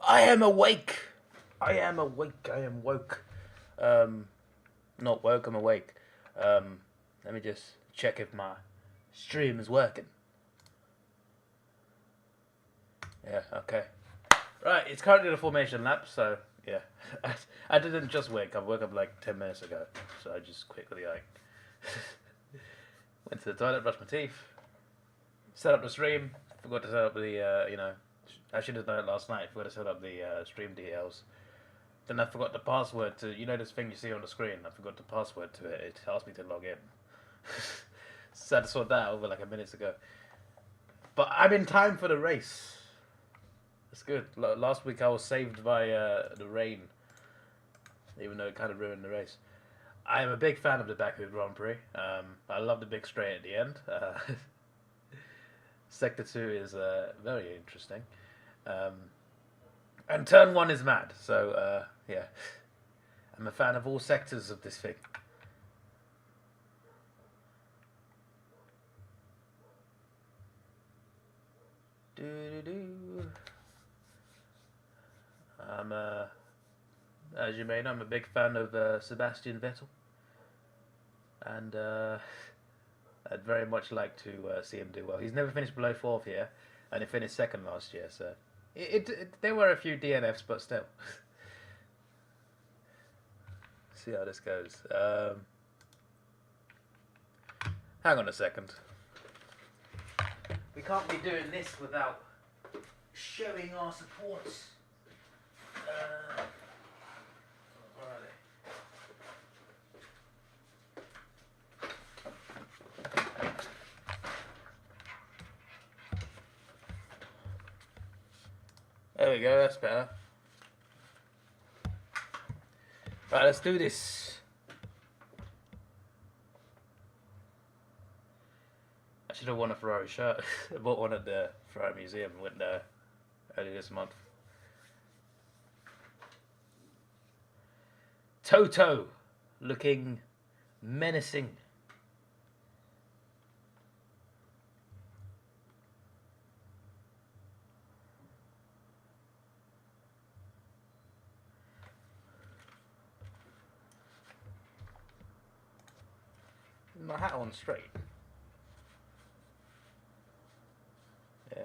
I am awake. I am awake. I am woke. Um, Not woke. I'm awake. Um, Let me just check if my stream is working. Yeah. Okay. Right. It's currently the formation lap. So yeah, I didn't just wake up. I woke up like 10 minutes ago. So I just quickly like went to the toilet, brushed my teeth, set up the stream. Forgot to set up the I should have done it last night. Forgot to set up the stream details. Then I forgot the password to, this thing you see on the screen. I forgot the password to it. It asked me to log in. So I had to sort that over like a minute ago. But I'm in time for the race. That's good. Last week I was saved by the rain, even though it kind of ruined the race. I am a big fan of the Baku Grand Prix. I love the big straight at the end. Sector 2 is very interesting. And turn 1 is mad. So, yeah. I'm a fan of all sectors of this thing. I'm as you may know, I'm a big fan of Sebastian Vettel, and I'd very much like to see him do well. He's never finished below 4th here, and he finished 2nd last year, so there were a few DNFs, but still. See how this goes. Hang on a second. We can't be doing this without showing our supports. Where are they? There we go, that's better. Right, let's do this. I should have won a Ferrari shirt. I bought one at the Ferrari Museum and went there earlier this month. Toto looking menacing. My hat on straight. Yeah,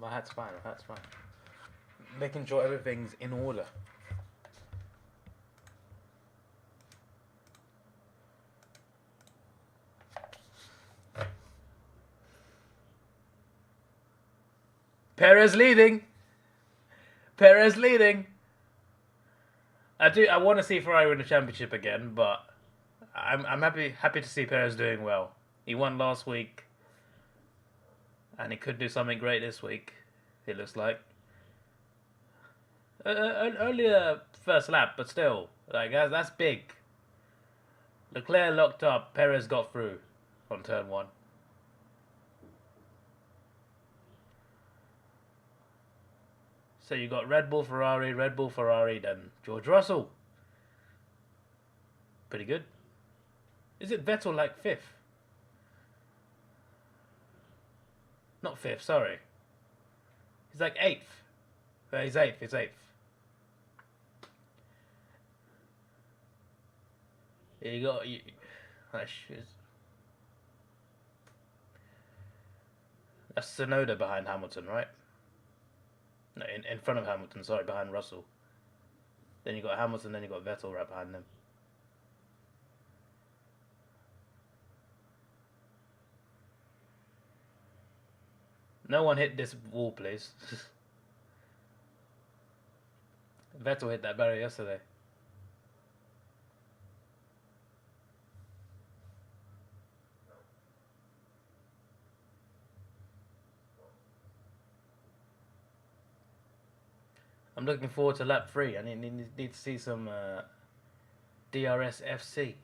my hat's fine. My hat's fine. Making sure everything's in order. Perez leading. Perez leading. I want to see Ferrari win the championship again, but I'm happy to see Perez doing well. He won last week, and he could do something great this week. It looks like. Only a first lap, but still, like that's big. Leclerc locked up. Perez got through on turn 1. So you got Red Bull, Ferrari, then George Russell. Pretty good. Is it Vettel like 5th? Not 5th, sorry. He's like 8th. He's 8th, he's 8th. Yeah, you got... That's Tsunoda behind Hamilton, right? No, in front of Hamilton, sorry, behind Russell. Then you got Hamilton, then you got Vettel right behind them. No one hit this wall, please. Vettel hit that barrier yesterday. I'm looking forward to lap 3. I need to see some DRS FC.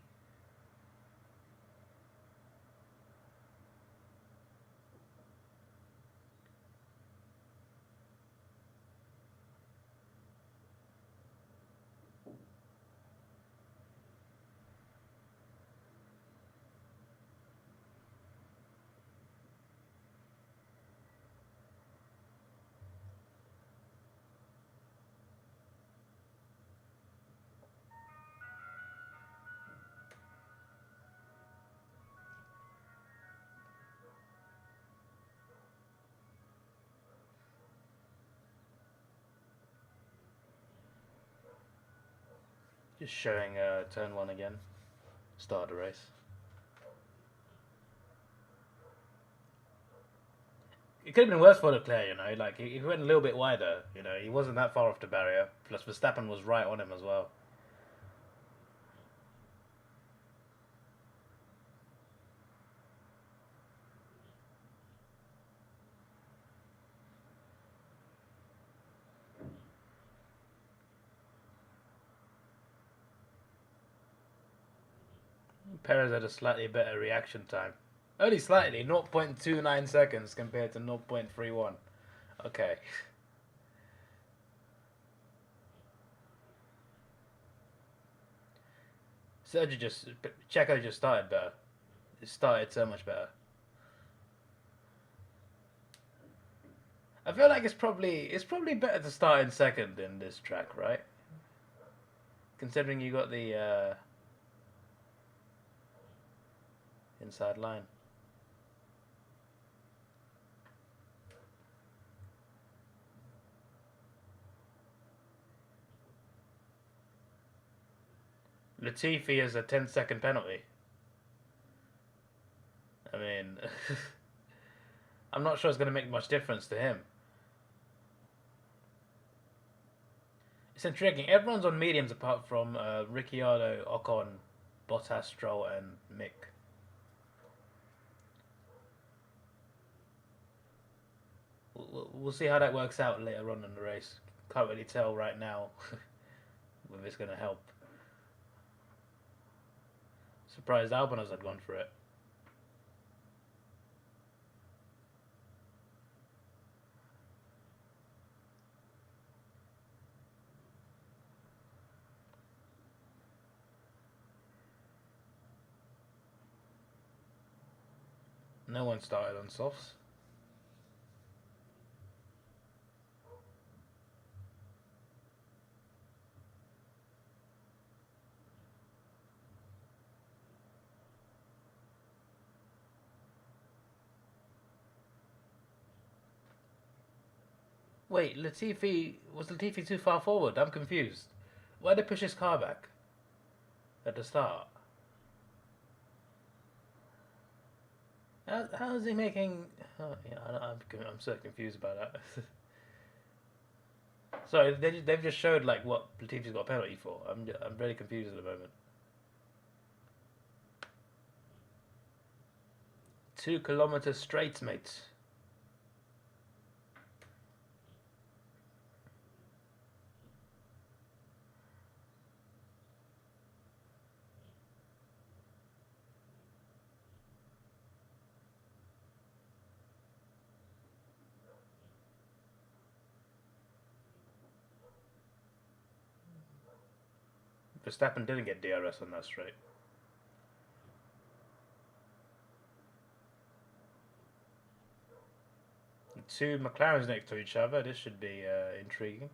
Just showing turn 1 again. Start the race. It could have been worse for Leclerc, you know. Like he went a little bit wider, you know. He wasn't that far off the barrier. Plus Verstappen was right on him as well. Perez had a slightly better reaction time. Only slightly, 0.29 seconds compared to 0.31. Okay. Checo just started better. It started so much better. I feel like it's probably better to start in second in this track, right? Considering you got the inside line. Latifi is a 10-second penalty. I mean, I'm not sure it's going to make much difference to him. It's intriguing. Everyone's on mediums apart from Ricciardo, Ocon, Bottas, Stroll, and Mick. We'll see how that works out later on in the race. Can't really tell right now whether it's going to help. Surprised Albon's had gone for it. No one started on softs. Wait, was Latifi too far forward? I'm confused. Why did they push his car back at the start? How is he making? Oh, yeah, I'm so confused about that. Sorry, they've just showed like what Latifi's got a penalty for. I'm very confused at the moment. 2 kilometers straight, mate. Verstappen didn't get DRS on that straight. Two McLarens next to each other. This should be intriguing.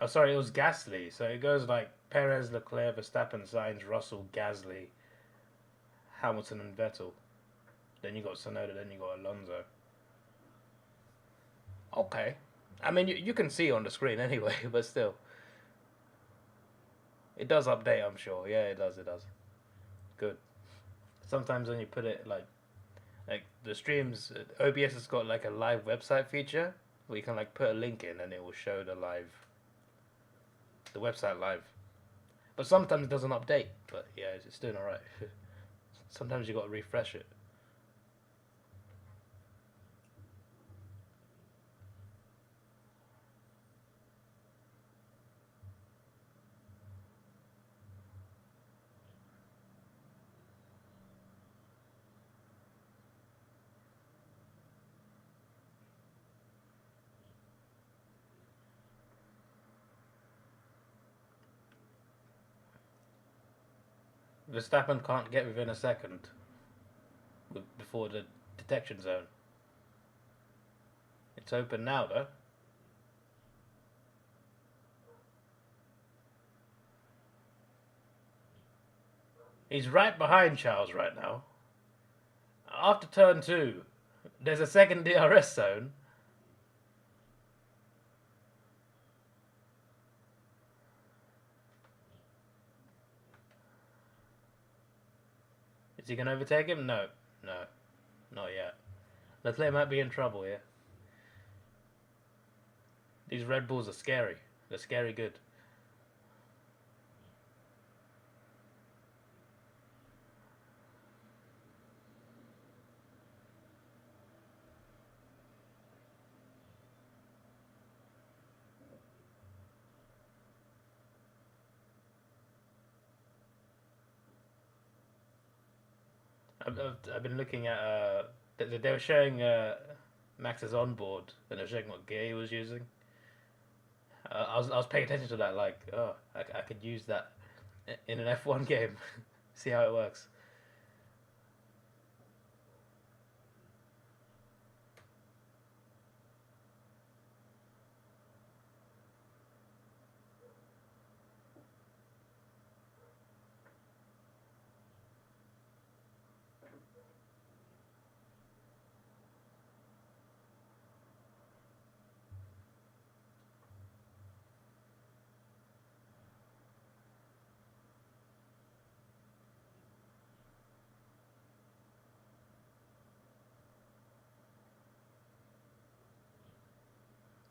Oh, sorry, it was Gasly. So it goes like Perez, Leclerc, Verstappen, Sainz, Russell, Gasly, Hamilton, and Vettel. Then you got Tsunoda, then you got Alonso. Okay. I mean, you can see on the screen anyway, but still. It does update, I'm sure. Yeah, it does. Good. Sometimes when you put it like the streams, OBS has got like a live website feature where you can like put a link in and it will show the website live. But sometimes it doesn't update. But yeah, it's doing alright. Sometimes you got to refresh it. Verstappen can't get within a second before the detection zone. It's open now, though. He's right behind Charles right now. After turn 2, There's a second DRS zone. Is he going to overtake him? No. No. Not yet. Leclerc might be in trouble here. These Red Bulls are scary. They're scary good. I've been looking at they were showing Max's onboard and they were showing what gear he was using. I was paying attention to that, like, oh, I could use that in an F1 game. See how it works.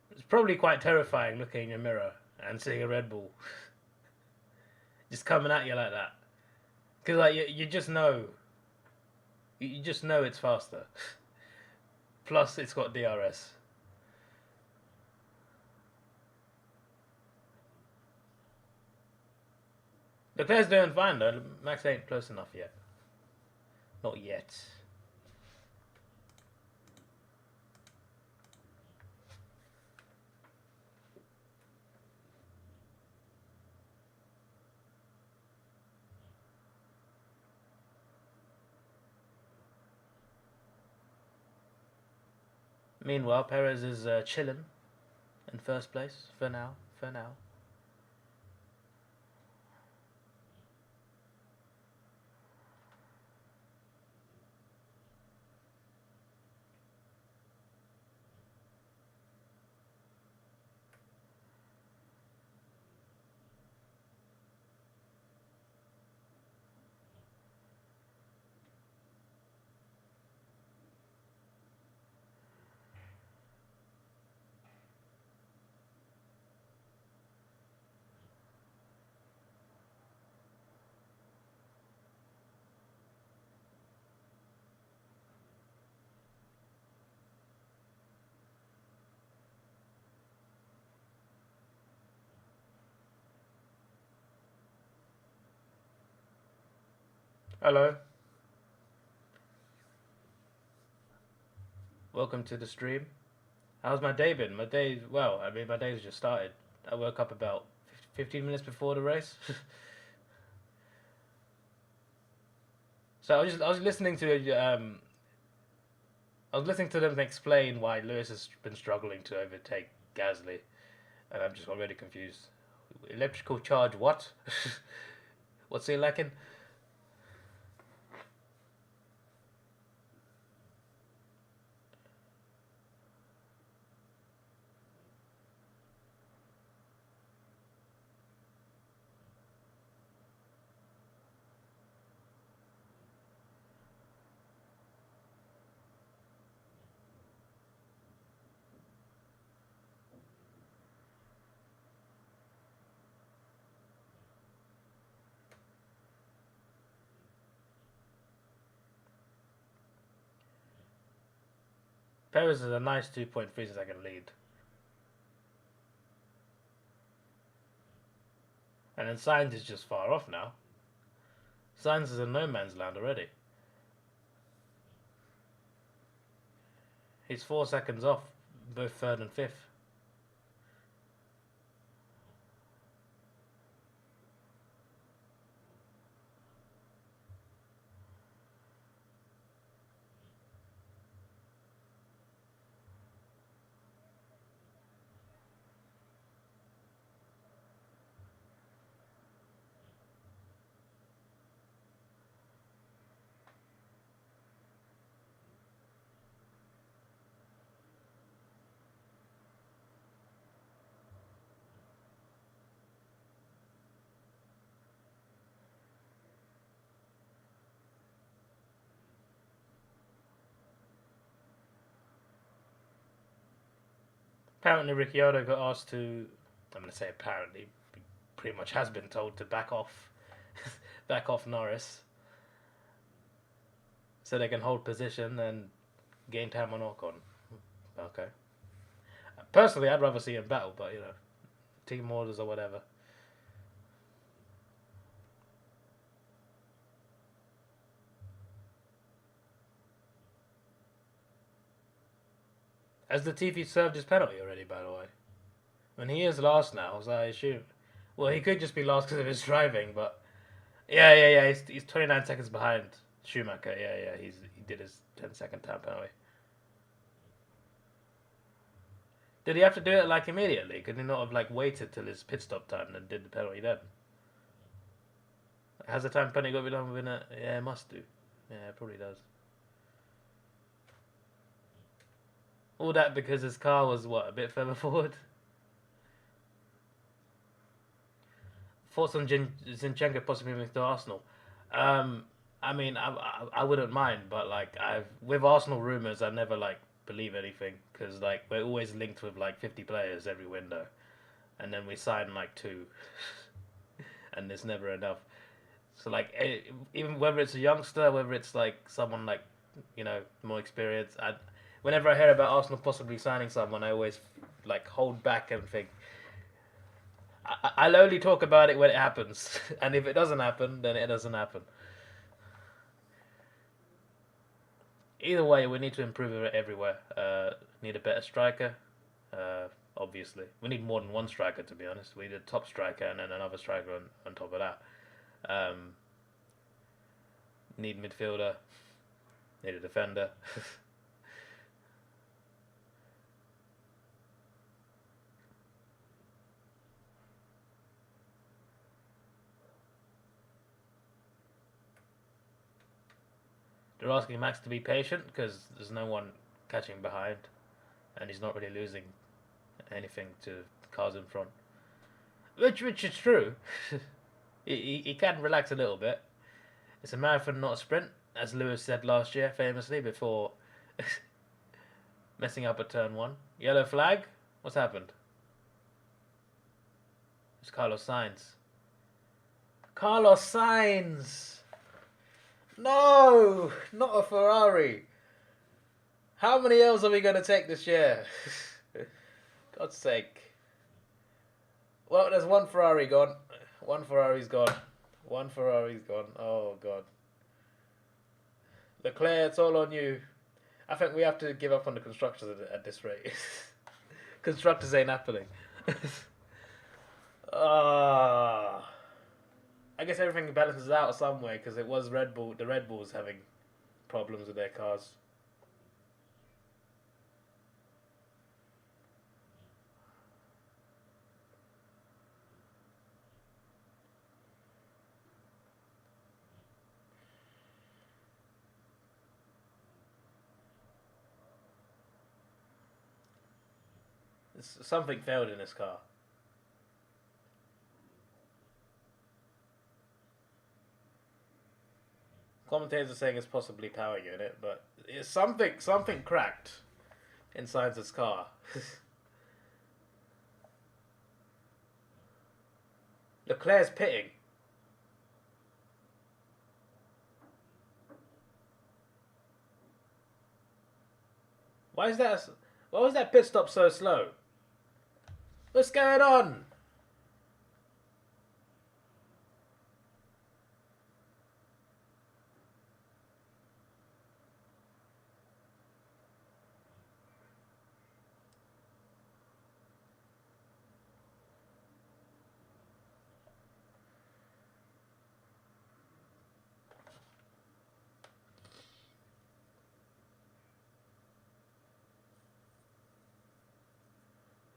It's probably quite terrifying looking in your mirror and seeing a Red Bull just coming at you like that, because like you just know, you just know it's faster. Plus, it's got DRS. Leclerc's doing fine though. Max ain't close enough yet. Not yet. Meanwhile, Perez is chilling in first place for now. For now. Hello. Welcome to the stream. How's my day been? My day, well, I mean, my day's just started. I woke up about 15 minutes before the race. So I was listening to I was listening to them explain why Lewis has been struggling to overtake Gasly, and I'm just already confused. Electrical charge, what? What's he lacking? Perez is a nice 2.3 second lead. And then Sainz is just far off now. Sainz is in no man's land already. He's 4 seconds off, both third and fifth. Apparently, Ricciardo got asked to. I'm going to say apparently, pretty much has been told to back off, back off Norris, so they can hold position and gain time on Ocon. Okay. Personally, I'd rather see him battle, but you know, team orders or whatever. Has Latifi served his penalty already, by the way? When he is last now, so I assume. Well, he could just be last because of his driving, but yeah. He's 29 seconds behind Schumacher. Yeah. He did his 10-second time penalty. Did he have to do it like immediately? Could he not have like waited till his pit stop time and did the penalty then? Has the time penalty got to be done within a? Yeah, it must do. Yeah, it probably does. All that because his car was what, a bit further forward. Thoughts on Zinchenko possibly moving to Arsenal? I mean, I wouldn't mind, but like with Arsenal rumors, I never like believe anything because like we're always linked with like 50 players every window, and then we sign like 2, and it's never enough. So like even whether it's a youngster, whether it's like someone like more experienced, whenever I hear about Arsenal possibly signing someone, I always like hold back and think. I'll only talk about it when it happens, and if it doesn't happen, then it doesn't happen. Either way, we need to improve it everywhere. Need a better striker, obviously. We need more than one striker, to be honest. We need a top striker and then another striker on top of that. Need midfielder. Need a defender. They're asking Max to be patient because there's no one catching behind, and he's not really losing anything to cars in front. Which is true. he can relax a little bit. It's a marathon, not a sprint, as Lewis said last year, famously, before messing up at turn 1. Yellow flag? What's happened? It's Carlos Sainz. Carlos Sainz! No! Not a Ferrari! How many L's are we going to take this year? God's sake. Well, there's one Ferrari gone. One Ferrari's gone. One Ferrari's gone. Oh, God. Leclerc, it's all on you. I think we have to give up on the constructors at this rate. Constructors ain't happening. I guess everything balances out some way because it was Red Bull. The Red Bulls having problems with their cars. Something failed in this car. Commentators are saying it's possibly power unit, but it's something cracked inside this car. Leclerc's pitting. Why was that pit stop so slow? What's going on?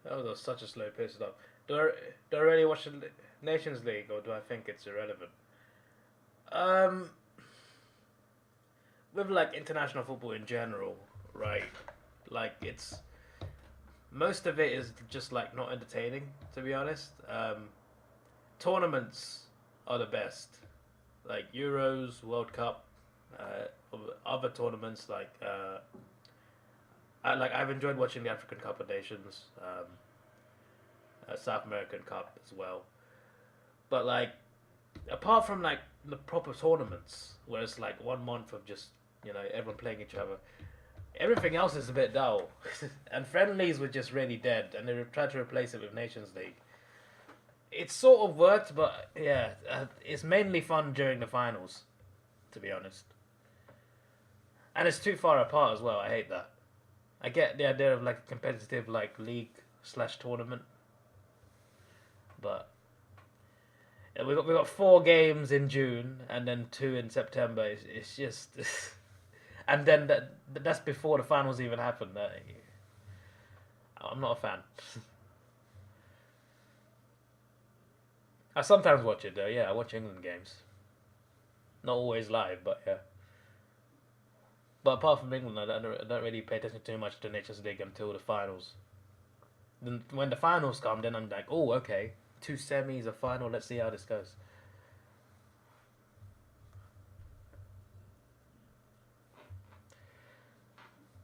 That was such a slow pit stop. Do I really watch the Nations League, or do I think it's irrelevant? With like international football in general, right? Like it's most of it is just like not entertaining, to be honest. Tournaments are the best, like Euros, World Cup, other tournaments like I've enjoyed watching the African Cup of Nations, South American Cup as well. But like, apart from like the proper tournaments, where it's like 1 month of just everyone playing each other, everything else is a bit dull. And friendlies were just really dead, and they tried to replace it with Nations League. It sort of worked, but yeah, it's mainly fun during the finals, to be honest. And it's too far apart as well. I hate that. I get the idea of like a competitive like league/tournament, but we got 4 games in June and then 2 in September. It's just, and then that's before the finals even happened. I'm not a fan. I sometimes watch it though. Yeah, I watch England games. Not always live, but yeah. But apart from England, I don't really pay attention too much to Nations League until the finals. Then when the finals come, then I'm like, oh, okay, 2 semis, a final. Let's see how this goes.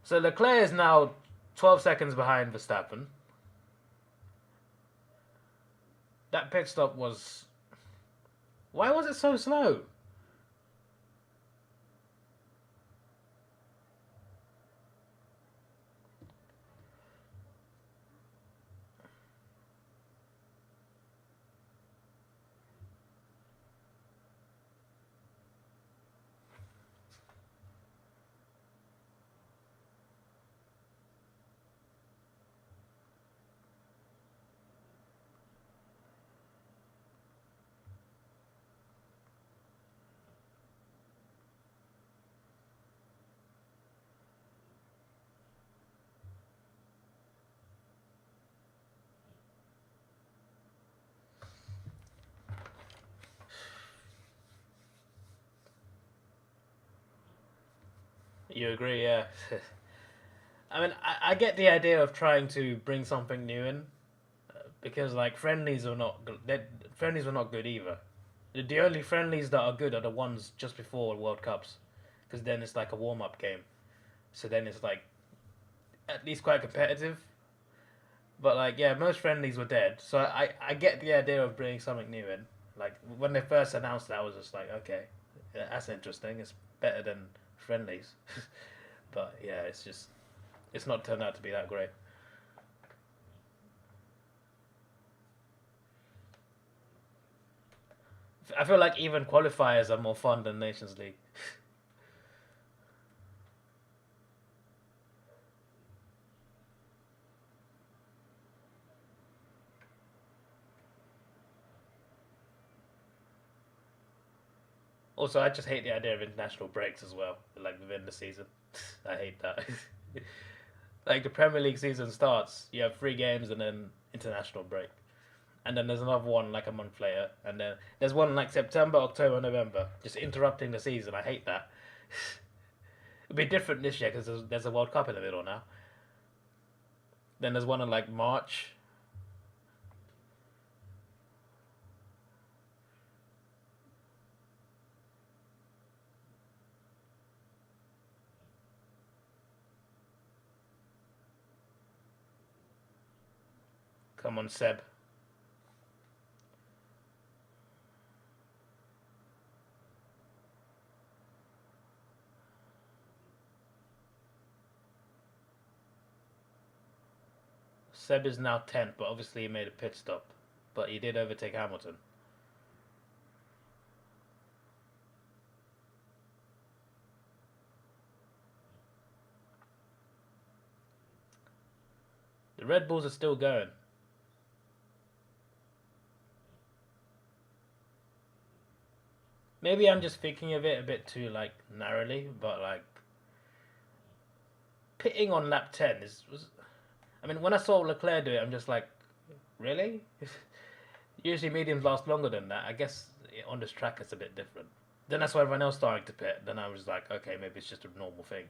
So Leclerc is now 12 seconds behind Verstappen. That pit stop was... Why was it so slow? You agree, yeah. I mean, I get the idea of trying to bring something new in, because like friendlies were not good either. The only friendlies that are good are the ones just before World Cups, because then it's like a warm up game. So then it's like at least quite competitive. But like yeah, most friendlies were dead. So I get the idea of bringing something new in. Like when they first announced that, I was just like, okay, yeah, that's interesting. It's better than friendlies. But yeah, it's not turned out to be that great. I feel like even qualifiers are more fun than Nations League. Also, I just hate the idea of international breaks as well, like within the season. I hate that. Like the Premier League season starts, you have 3 games and then international break, and then there's another one like a month later, and then there's one like September, October, November, just interrupting the season. I hate that. It'll be different this year because there's a World Cup in the middle now. Then there's one in like March. Come on, Seb. Seb is now 10th, but obviously he made a pit stop. But he did overtake Hamilton. The Red Bulls are still going. Maybe I'm just thinking of it a bit too like narrowly, but like pitting on lap 10 was. I mean, when I saw Leclerc do it, I'm just like, really? Usually mediums last longer than that. I guess on this track it's a bit different. Then that's why everyone else starting to pit. Then I was like, okay, maybe it's just a normal thing.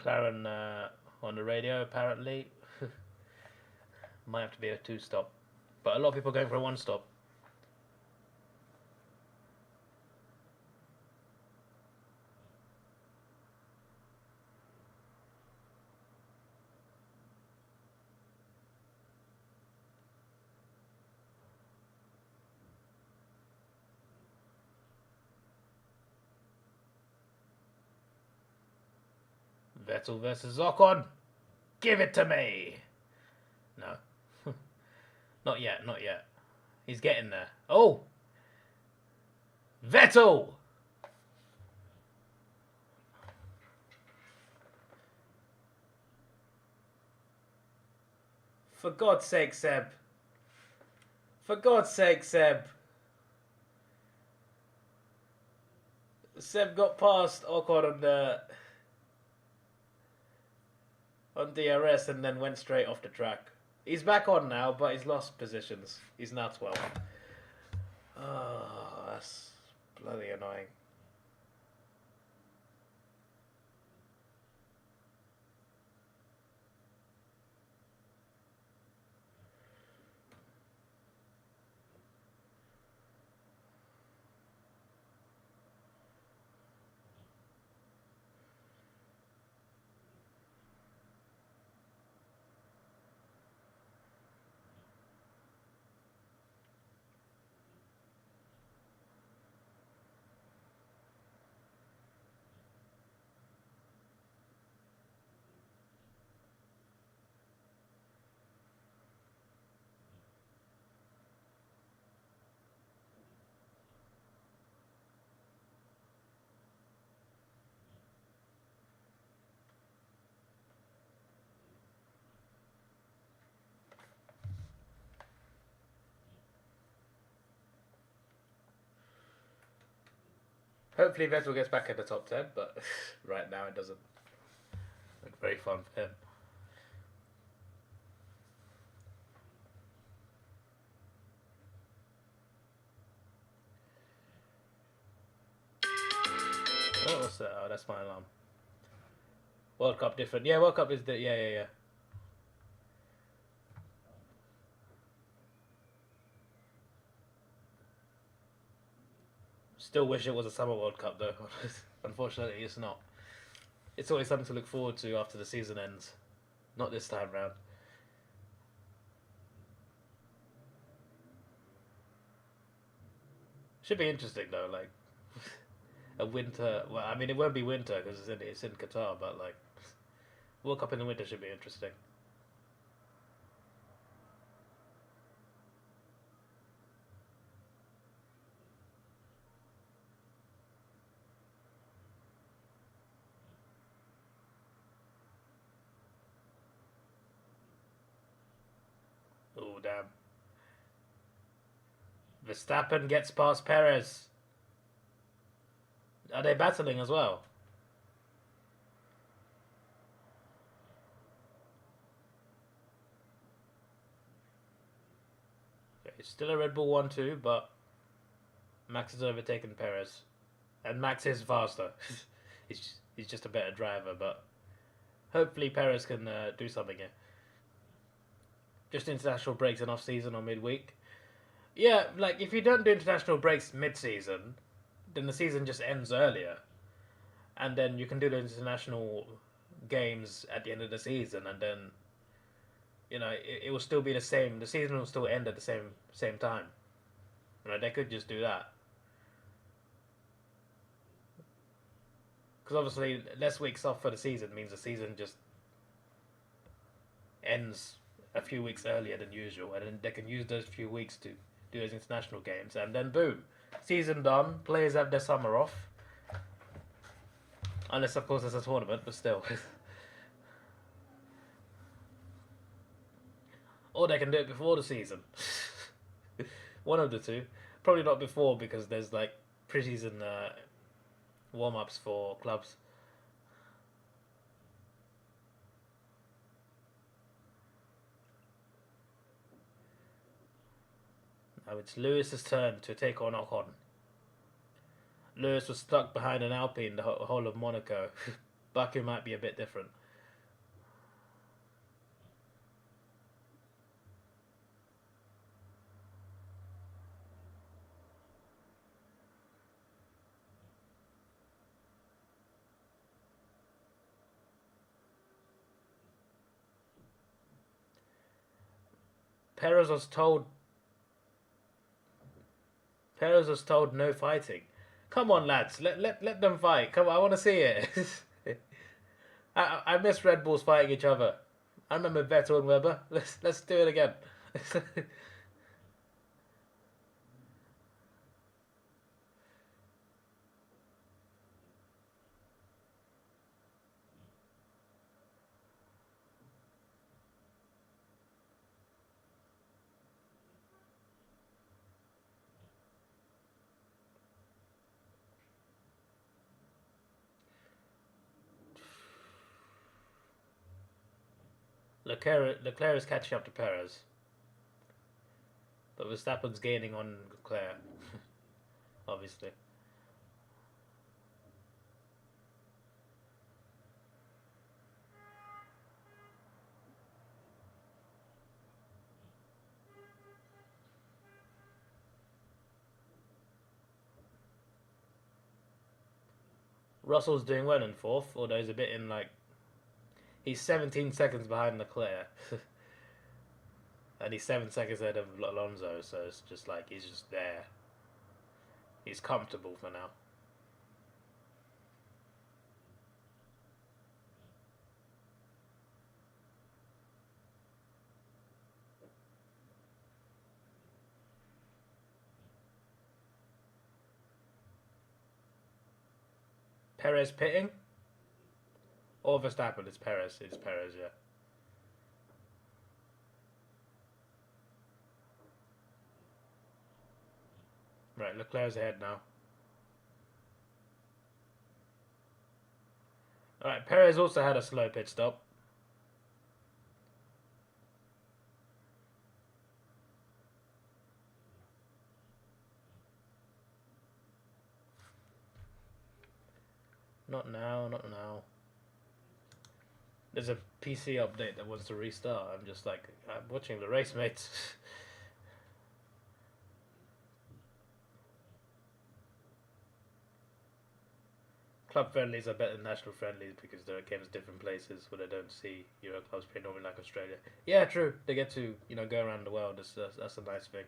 McLaren on the radio, apparently. Might have to be a 2-stop. But a lot of people are going for a 1-stop. Vettel versus Ocon. Give it to me. No. Not yet, not yet. He's getting there. Oh! Vettel! For God's sake, Seb. For God's sake, Seb. Seb got past Ocon on DRS and then went straight off the track. He's back on now, but he's lost positions. He's now 12th. Oh, that's bloody annoying. Hopefully Vettel gets back in the top 10, but right now it doesn't look very fun for him. Oh, what's that? Oh, that's my alarm. World Cup different. Yeah, World Cup is the... Yeah. Still wish it was a Summer World Cup though. Unfortunately, it's not. It's always something to look forward to after the season ends. Not this time round. Should be interesting though, like a winter. Well, I mean, it won't be winter because it's in Qatar, but like World Cup in the winter should be interesting. Oh damn! Verstappen gets past Perez. Are they battling as well? Okay, still a Red Bull 1-2, but Max has overtaken Perez. And Max is faster. he's just a better driver, but hopefully Perez can do something here. Just international breaks and off-season or midweek. Yeah, like if you don't do international breaks mid-season, then the season just ends earlier. And then you can do the international games at the end of the season, and then, you know, it will still be the same. The season will still end at the same time. You know, they could just do that. Because obviously, less weeks off for the season means the season just ends a few weeks earlier than usual, and then they can use those few weeks to do those international games, and then boom, season done. Players have their summer off, unless of course there's a tournament, but still. Or they can do it before the season. One of the two. Probably not before because there's like pre-season warm-ups for clubs. Now it's Lewis's turn to take on Ocon. Lewis was stuck behind an Alpine the whole of Monaco. Baku might be a bit different. Perez was told no fighting. Come on, lads, let them fight. Come on, I want to see it. I miss Red Bulls fighting each other. I remember Vettel and Weber. Let's do it again. Leclerc is catching up to Perez, but Verstappen's gaining on Leclerc, obviously. Russell's doing well in fourth, although he's a bit in like... He's 17 seconds behind Leclerc. And he's 7 seconds ahead of Alonso, so it's just like he's just there. He's comfortable for now. Perez pitting? Or Verstappen? It's Perez. It's Perez, yeah. Right, Leclerc's ahead now. Alright, Perez also had a slow pit stop. Not now, not now. There's a PC update that wants to restart. I'm just like, I'm watching the race, mates. Club friendlies are better than national friendlies because they're against different places where they don't see Euro clubs play normally like Australia. Yeah, true. They get to, you know, go around the world. That's a nice thing.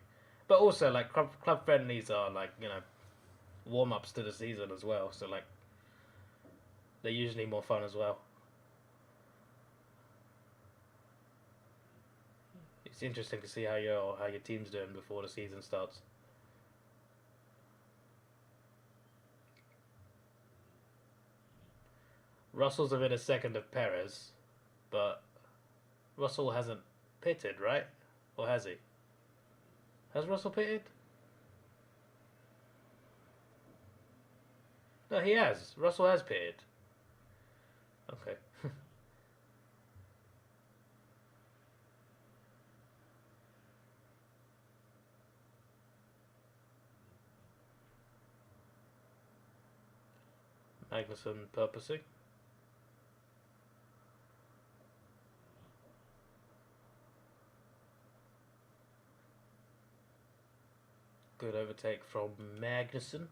But also, like, club friendlies are like, you know, warm-ups to the season as well. So, like, they're usually more fun as well. It's interesting to see how your team's doing before the season starts. Russell's within a second of Perez, but Russell hasn't pitted, right? Or has he? Has Russell pitted? No, he has. Russell has pitted. Okay. Magnussen purposing. Good overtake from Magnussen.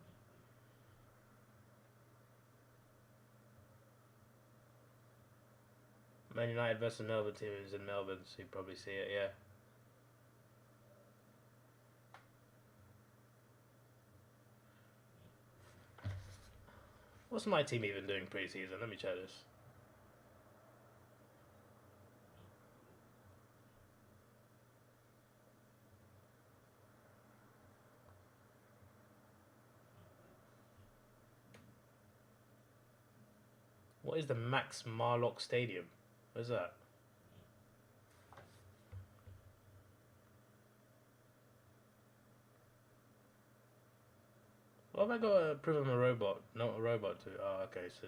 Man United versus Melbourne team is in Melbourne, so you probably see it, yeah. What's my team even doing pre-season? Let me check this. What is the Max Marlock Stadium? Where's that? What have I got to prove I'm a robot? Not a robot too. Oh, okay, so...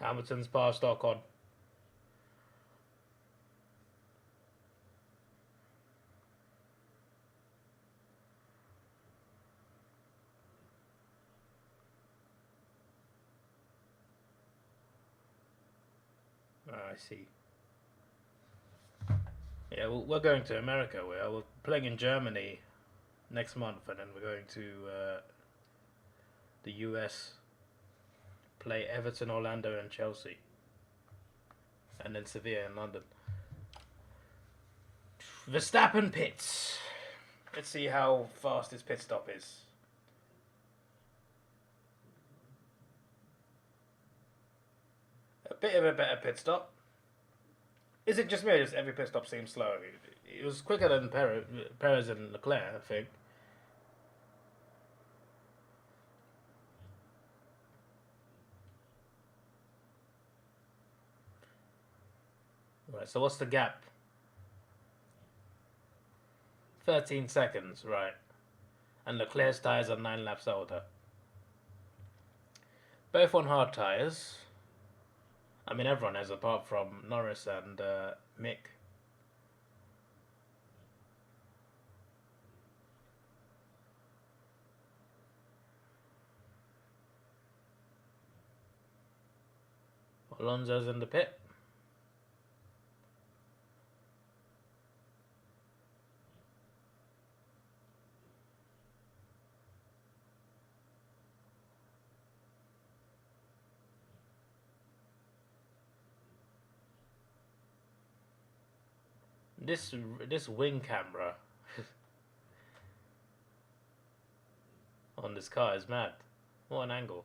Hamilton's power stock on. I see. Yeah, well, we're going to America. We're playing in Germany next month, and then we're going to the US, play Everton, Orlando, and Chelsea, and then Sevilla in London. Verstappen pits. Let's see how fast his pit stop is. A bit of a better pit stop. Is it just me, or just every pit stop seems slow? It was quicker than Perez and Leclerc, I think. Right, so what's the gap? 13 seconds, right. And Leclerc's tyres are 9 laps older. Both on hard tyres. I mean, everyone has, apart from Norris and Mick. Alonso's in the pit. This wing camera on this car is mad. What an angle.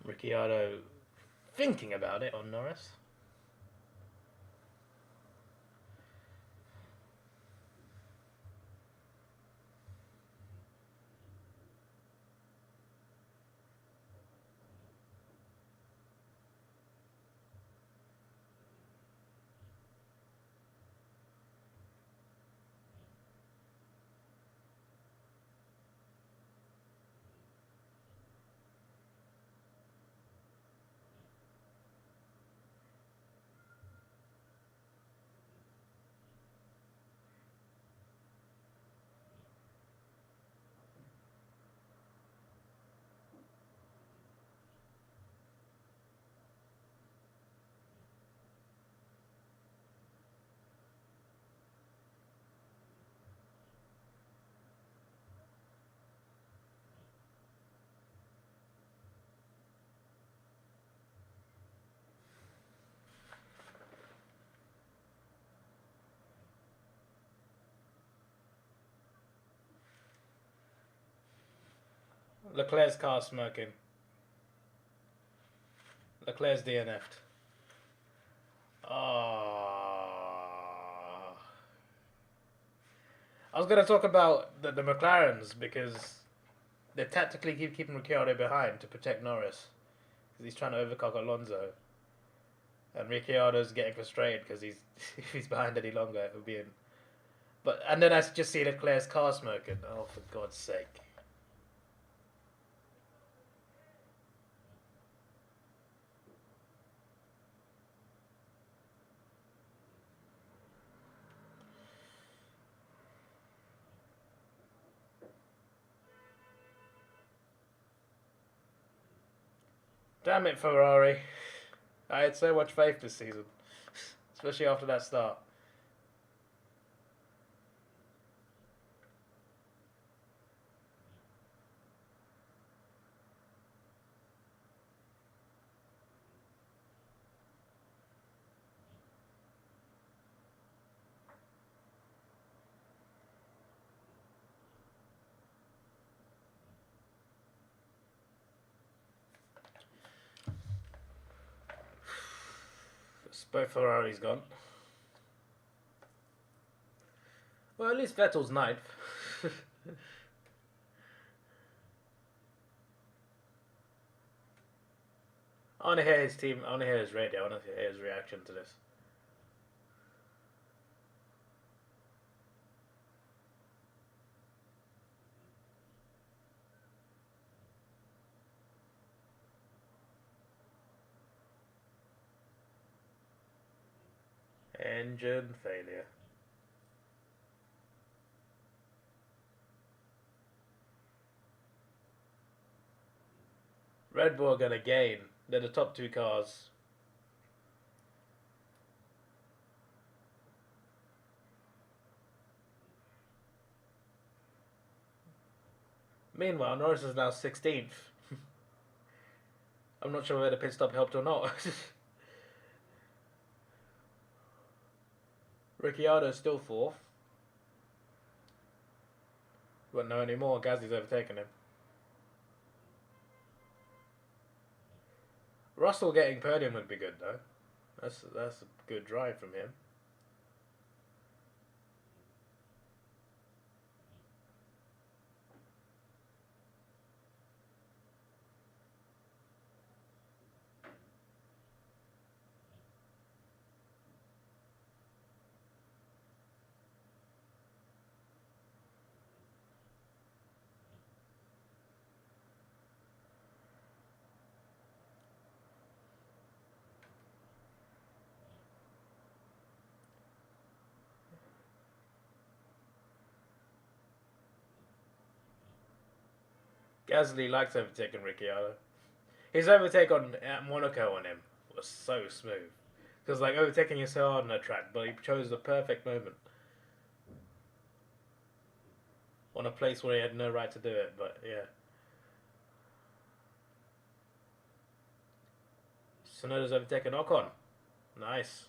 Ricciardo thinking about it on Norris. Leclerc's car smoking. Leclerc's DNF'd. Oh. I was going to talk about the McLarens because they tactically keeping Ricciardo behind to protect Norris because he's trying to overcock Alonso. And Ricciardo's getting frustrated because if he's behind any longer, it would be in. And then I just see Leclerc's car smoking. Oh, for God's sake. Damn it, Ferrari. I had so much faith this season. Especially after that start. Both Ferrari's gone. Well, at least Vettel's ninth. I want to hear his team. I want to hear his radio. I want to hear his reaction to this. Engine failure. Red Bull are gonna gain. They're the top two cars. Meanwhile, Norris is now 16th. I'm not sure whether the pit stop helped or not. Ricciardo's still 4th. Won't know anymore. Gasly's overtaken him. Russell getting podium would be good though. That's a good drive from him. Gasly likes overtaking Ricciardo. His overtake at Monaco on him was so smooth. Because like overtaking is so hard on that track, but he chose the perfect moment. On a place where he had no right to do it, but yeah. Tsunoda's overtaken Ocon. Nice.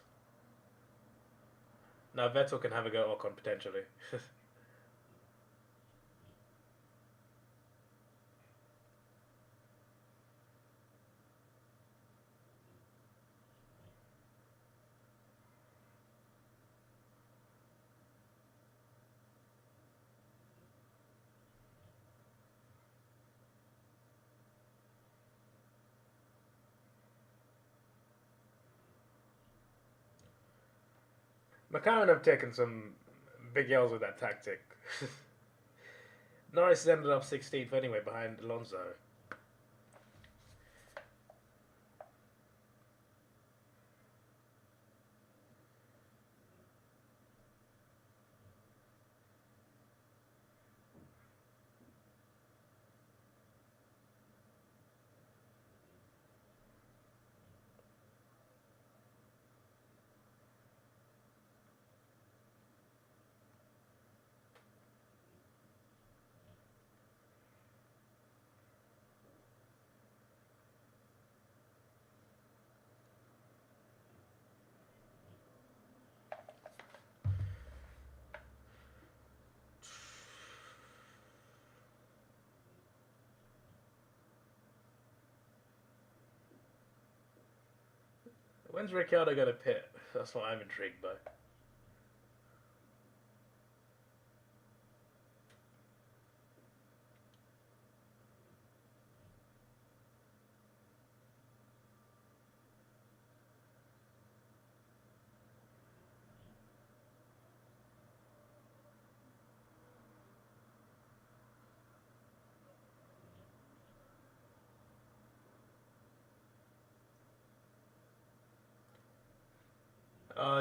Now Vettel can have a go at Ocon potentially. McLaren have taken some big L's with that tactic. Norris ended up 16th anyway, behind Alonso. When's Ricciardo going to pit? That's what I'm intrigued by.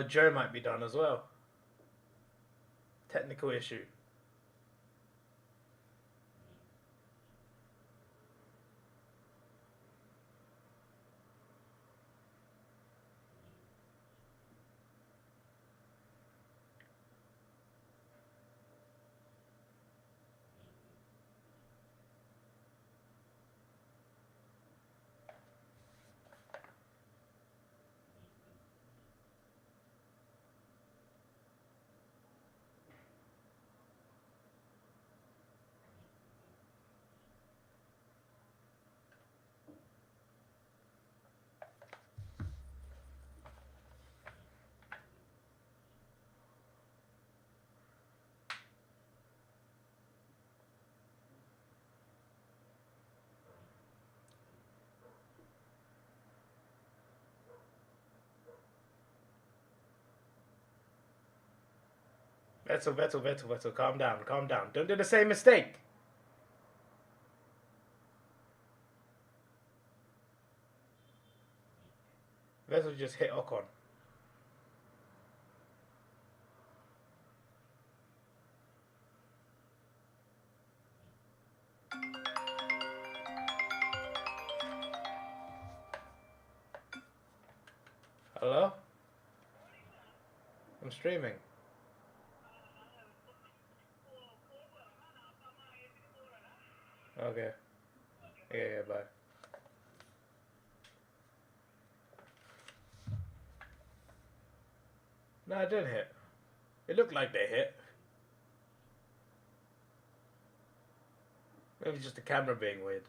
Joe might be done as well. Technical issue. Vettel, calm down, calm down. Don't do the same mistake. Vettel just hit Ocon. Hello? I'm streaming. Okay. Yeah, bye. No, I didn't hit. It looked like they hit. Maybe just the camera being weird.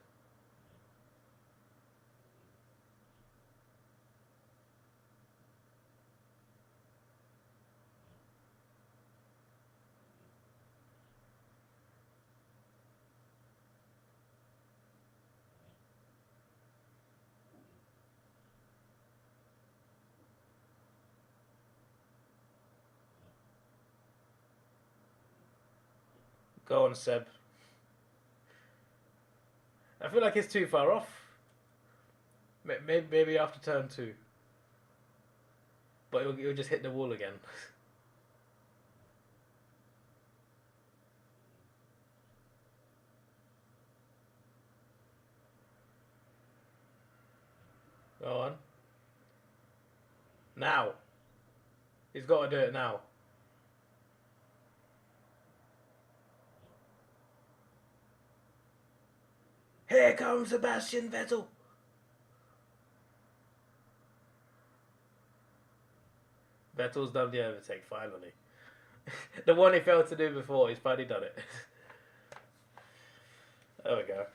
Go on, Seb. I feel like it's too far off. Maybe after turn 2. But it'll just hit the wall again. Go on. Now. He's got to do it now. Here comes Sebastian Vettel. Vettel's done the overtake finally. The one he failed to do before, he's finally done it. There we go.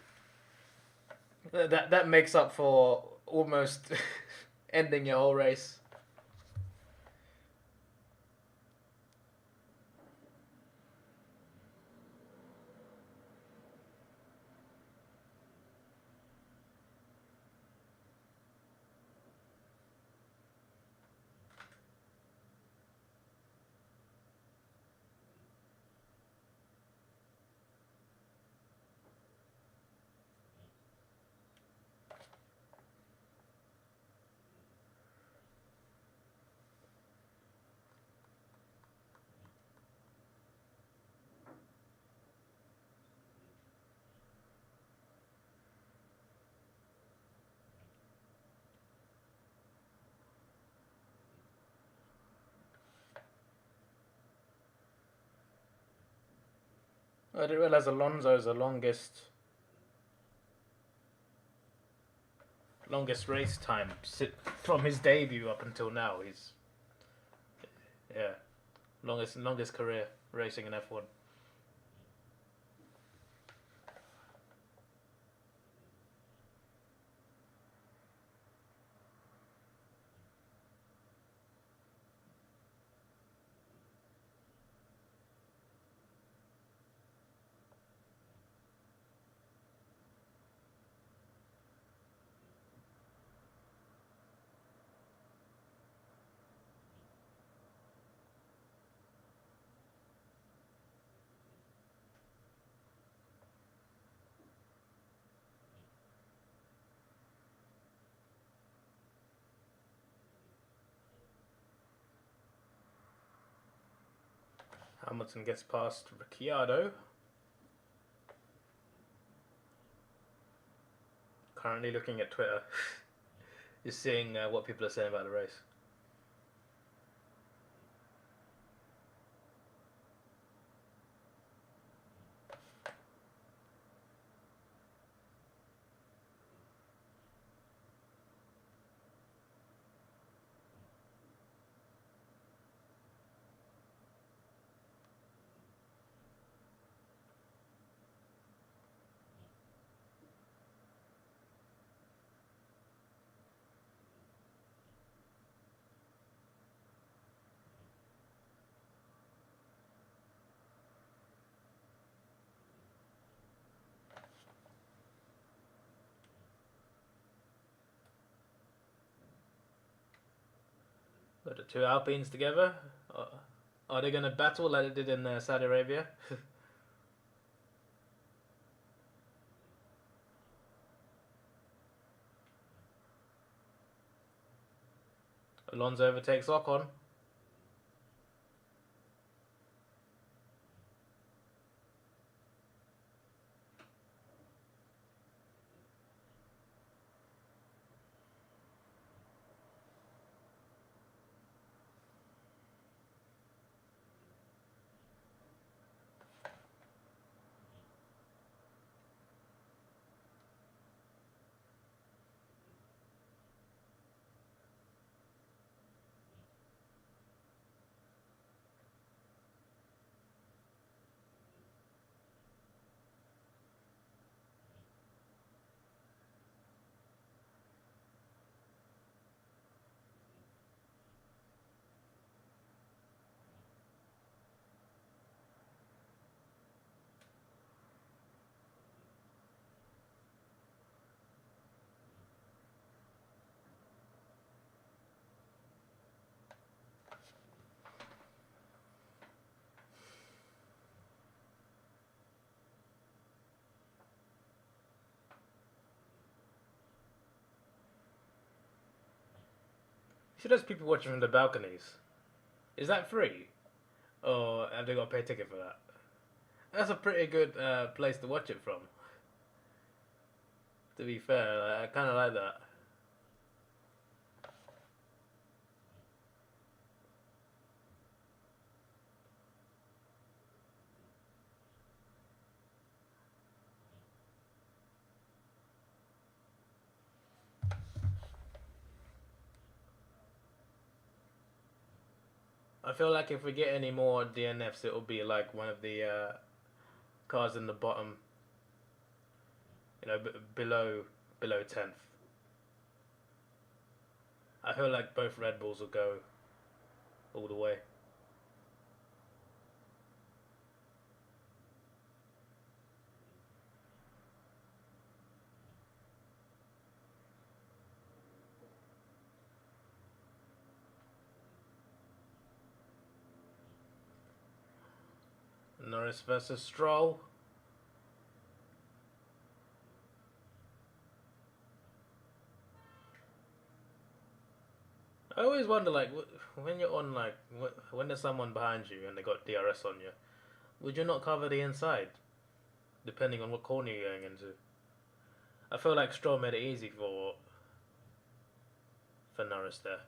That makes up for almost ending your whole race. I didn't realize Alonso's the longest race time from his debut up until now. He's longest career racing in F1. Hamilton gets past Ricciardo. Currently looking at Twitter. Just seeing what people are saying about the race. Got the two Alpines together. Are they gonna battle like they did in Saudi Arabia? Alonso overtakes Ocon. You see those people watching from the balconies? Is that free? Or have they got to pay a ticket for that? That's a pretty good place to watch it from. To be fair, I kind of like that. I feel like if we get any more DNFs, it will be like one of the cars in the bottom, below 10th. I feel like both Red Bulls will go all the way. Norris versus Stroll. I always wonder, like, when you're on, like, when there's someone behind you and they got DRS on you, would you not cover the inside, depending on what corner you're going into? I feel like Stroll made it easy for Norris there.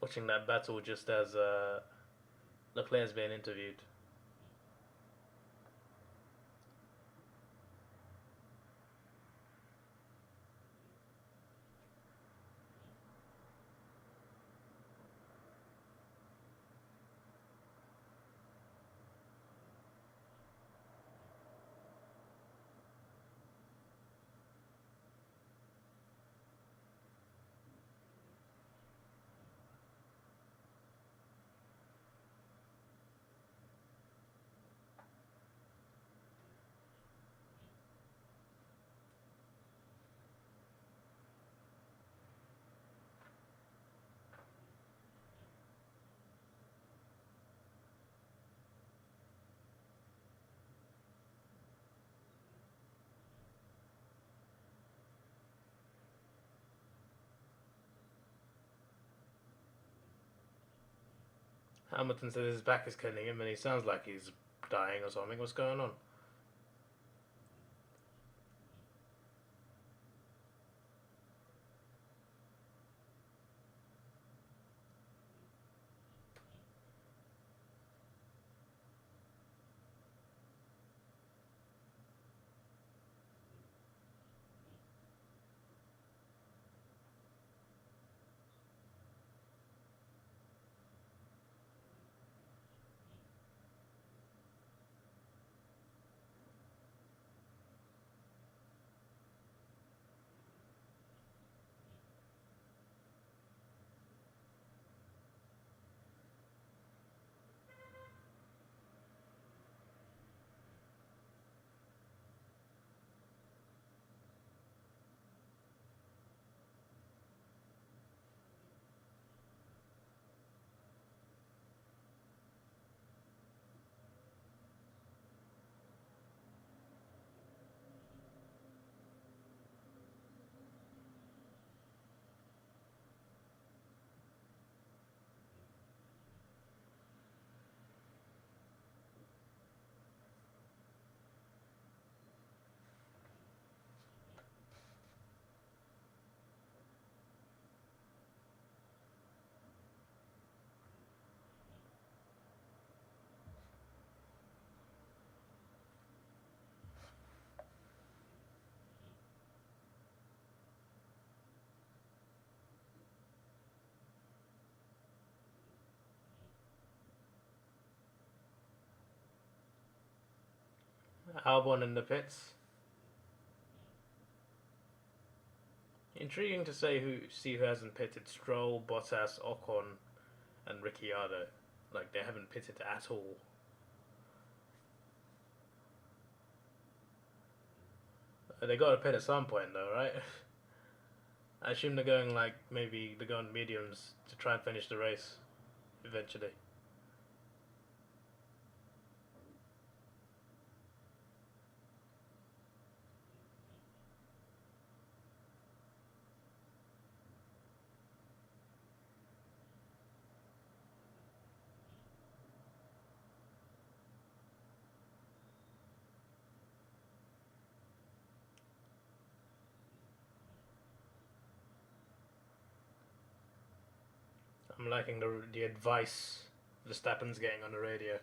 Watching that battle just as the players being interviewed. Hamilton says his back is killing him and he sounds like he's dying or something. What's going on? Albon in the pits. Intriguing to see who hasn't pitted: Stroll, Bottas, Ocon, and Ricciardo. Like, they haven't pitted at all. They got to pit at some point, though, right? I assume they're going maybe they're going mediums to try and finish the race eventually. I'm liking the advice Verstappen's getting on the radio.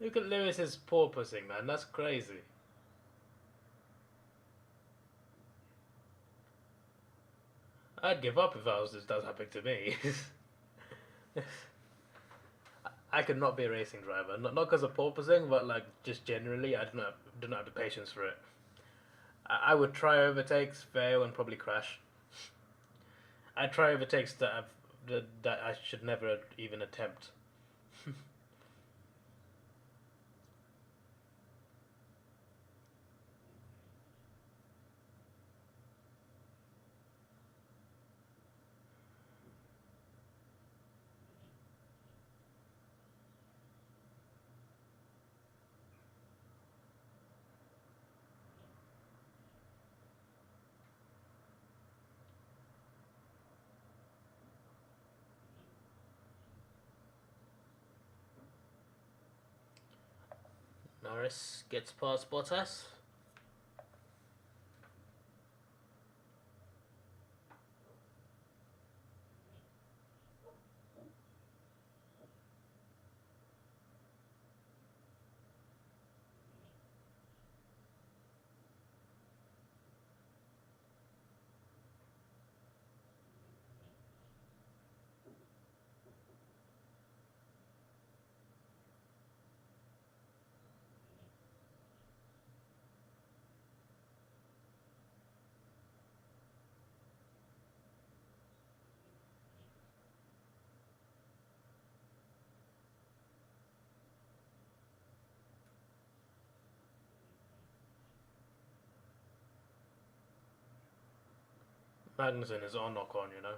Look at Lewis's porpoising, man. That's crazy. I'd give up if this does happen to me. I could not be a racing driver, not because of porpoising, but just generally, I do not have the patience for it. I would try overtakes, fail, and probably crash. I'd try overtakes that I should never even attempt. Norris gets past Bottas. Magnussen is on Ocon, you know.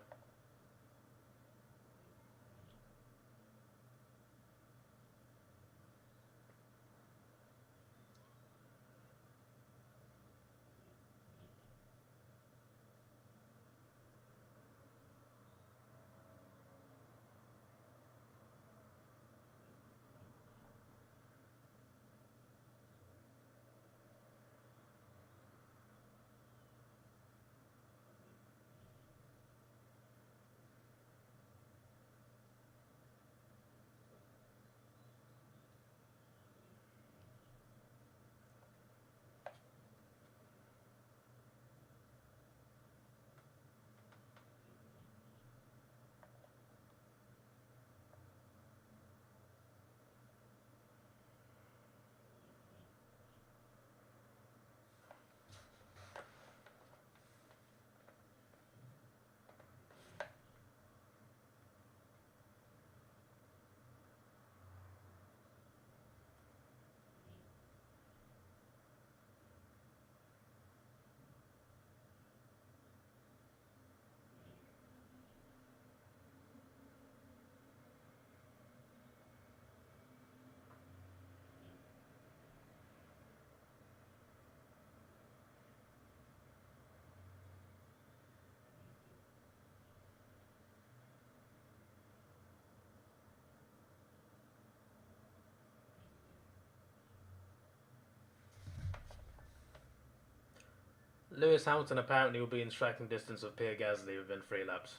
Lewis Hamilton apparently will be in striking distance of Pierre Gasly within 3 laps.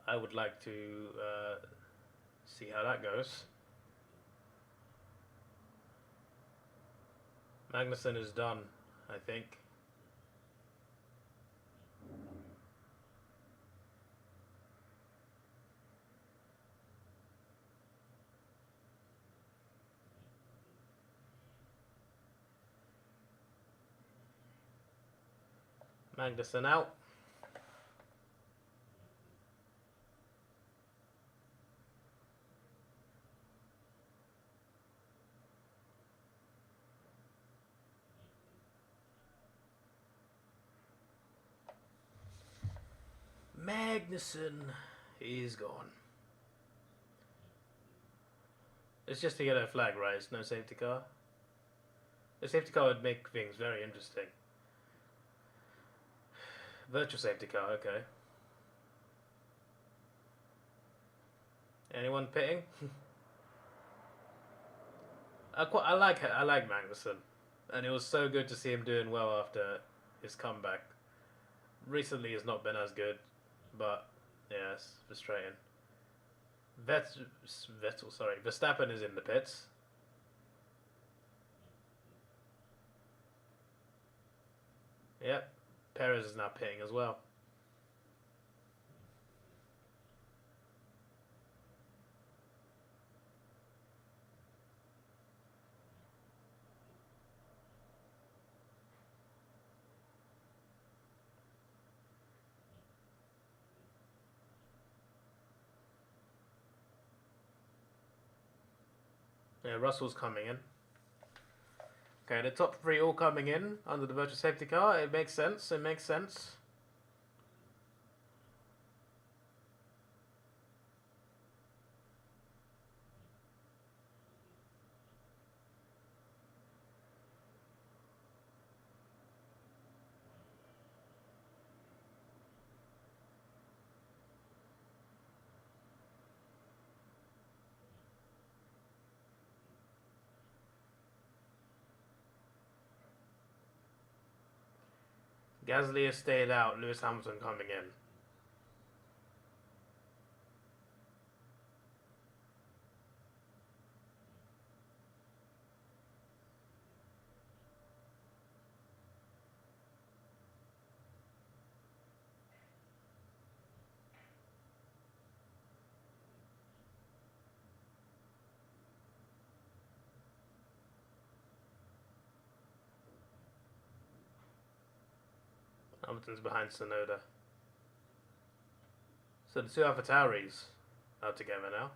I would like to see how that goes. Magnussen is done, I think. Magnuson out. Magnuson is gone. It's just a yellow flag, right? It's no safety car. The safety car would make things very interesting. Virtual safety car, okay. Anyone pitting? I like Magnuson, and it was so good to see him doing well after his comeback. Recently, it's not been as good, but yeah, it's frustrating. Verstappen is in the pits. Yep, Perez is now pitting as well. Yeah, Russell's coming in. Okay, the top three all coming in under the virtual safety car. It makes sense. It makes sense. Gasly has stayed out. Lewis Hamilton coming in. Hamilton's behind Sonoda. So the two AlphaTauris are together now.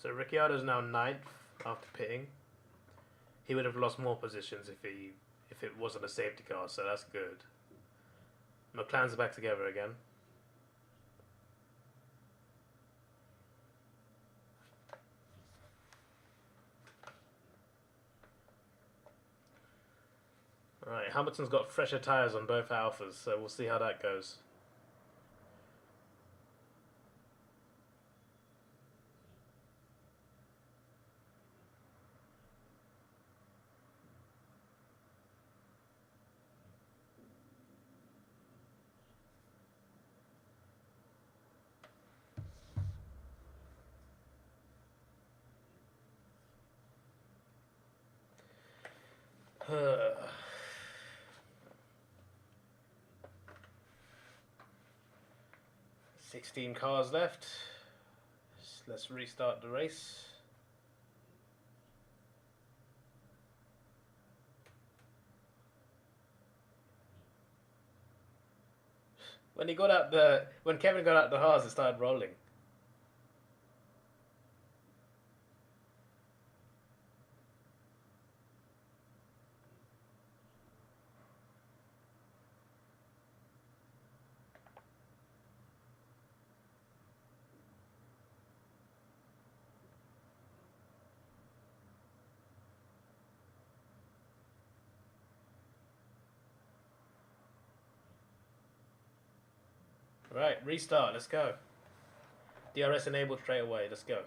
So Ricciardo's now 9th after pitting. He would have lost more positions if it wasn't a safety car, so that's good. McLaren's back together again. Alright, Hamilton's got fresher tyres on both Alphas, so we'll see how that goes. Uh, 16 cars left. Let's restart the race. When Kevin got out the Haas, it started rolling. Right, restart, let's go. DRS enabled straight away, let's go.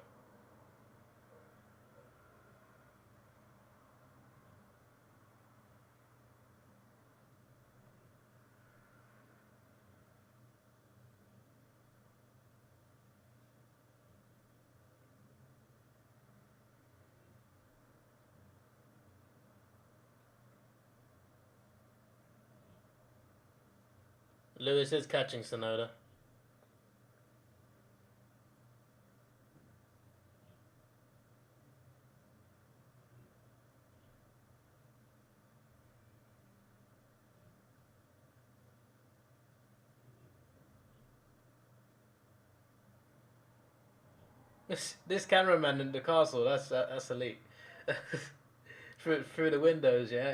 Lewis is catching Sonoda. This cameraman in the castle, that's elite. through the windows, yeah.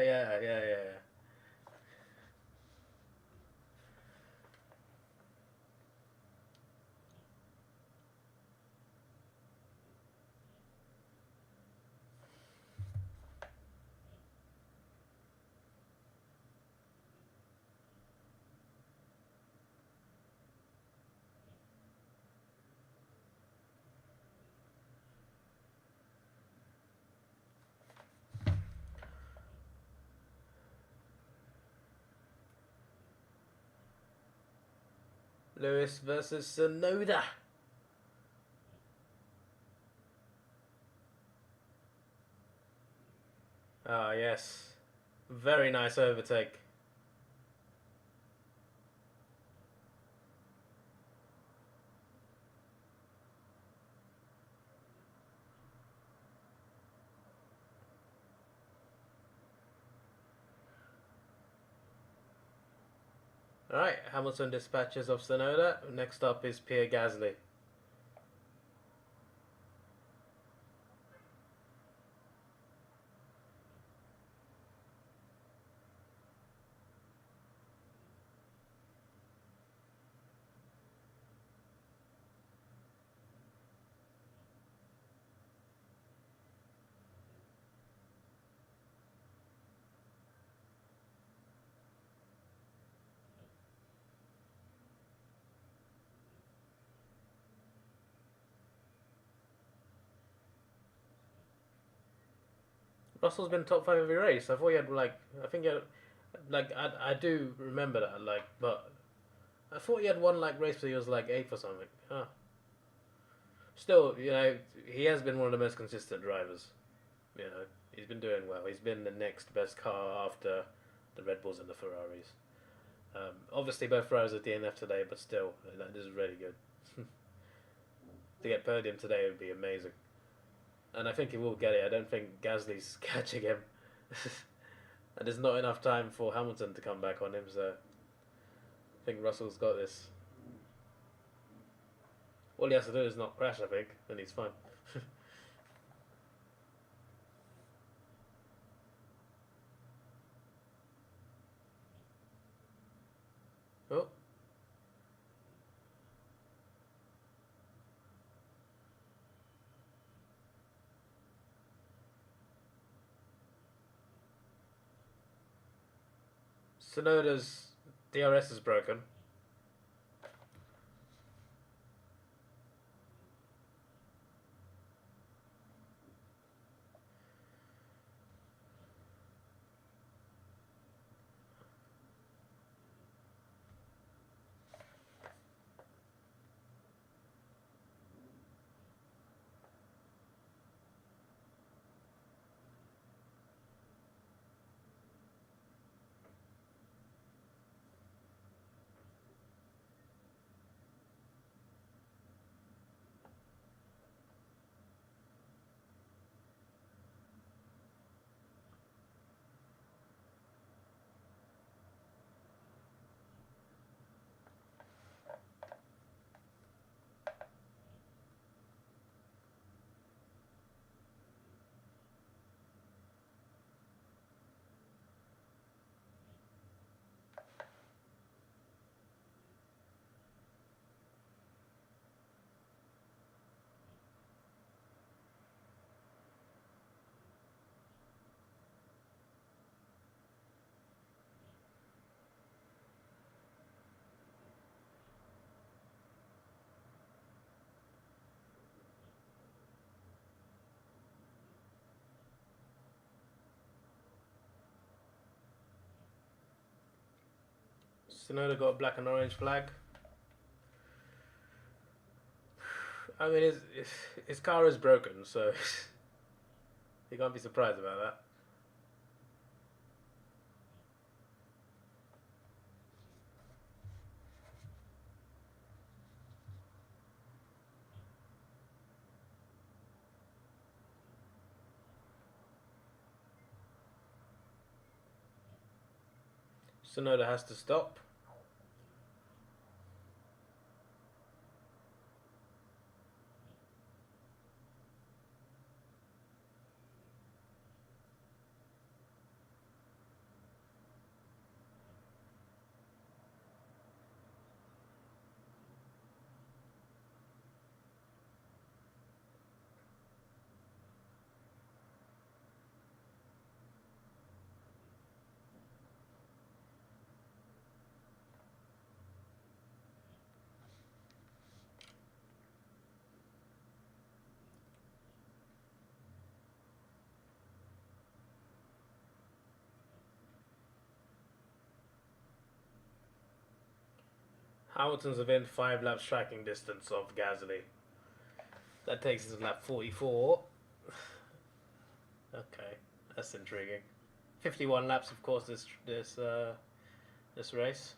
Lewis versus Sonoda. Ah, yes. Very nice overtake. Alright, Hamilton dispatches of Sonoda. Next up is Pierre Gasly. Russell's been top 5 every race. I thought he had I think he had, I do remember that, but I thought he had one race where he was 8th or something. Huh. Still, he has been one of the most consistent drivers. He's been doing well. He's been the next best car after the Red Bulls and the Ferraris. Obviously, both Ferraris are DNF today, but still, this is really good. To get podium today would be amazing. And I think he will get it. I don't think Gasly's catching him. And there's not enough time for Hamilton to come back on him, so I think Russell's got this. All he has to do is not crash, I think, and he's fine. Oh. Sonoda's DRS is broken. Sonoda got a black and orange flag. I mean, his car is broken, so you can't be surprised about that. Sonoda has to stop. Hamilton's within 5 laps tracking distance of Gasly. That takes us to lap 44. Okay, that's intriguing. 51 laps, of course, this race.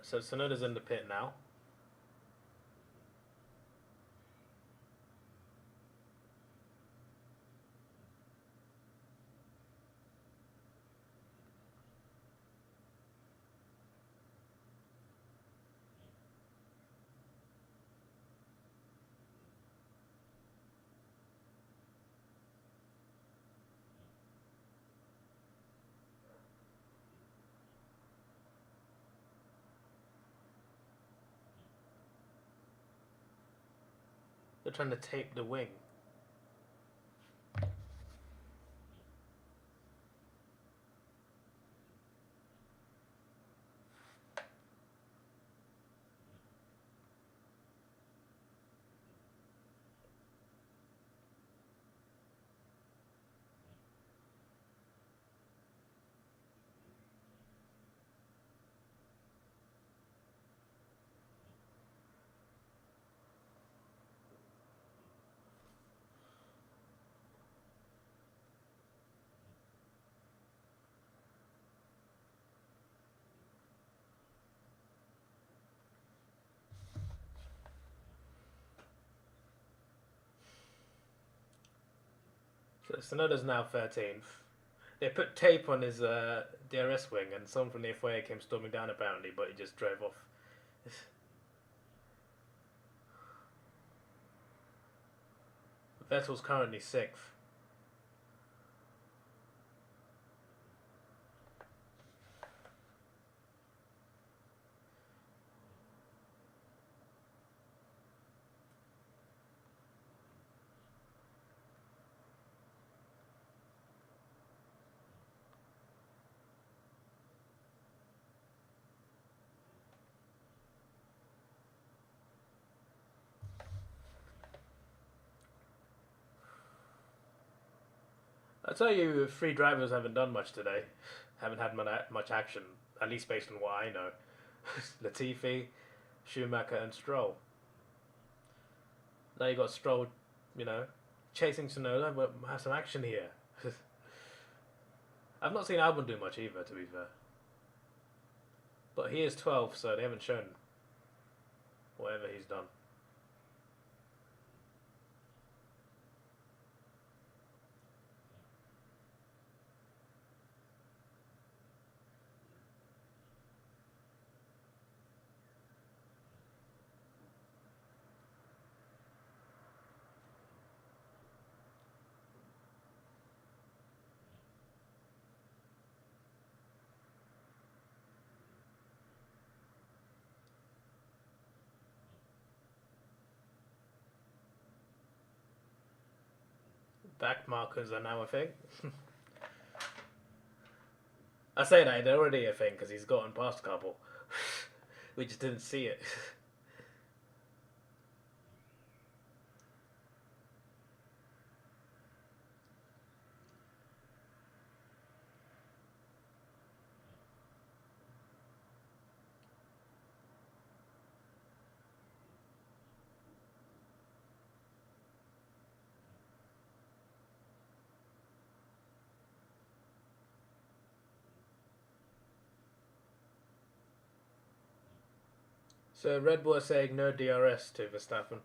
So Tsunoda's in the pit now. They're trying to tape the wing. So Tsunoda's now 13th. They put tape on his DRS wing, and someone from the FIA came storming down apparently, but he just drove off. Vettel's currently 6th. I tell you, 3 drivers haven't done much today. Haven't had much action, at least based on what I know. Latifi, Schumacher, and Stroll. Now you got Stroll, chasing Tsunoda, but have some action here. I've not seen Albon do much either, to be fair. But he is 12, so they haven't shown whatever he's done. Back markers are now a thing. I say that they're already a thing because he's gotten past a couple. We just didn't see it. So Red Bull is saying no DRS to Verstappen.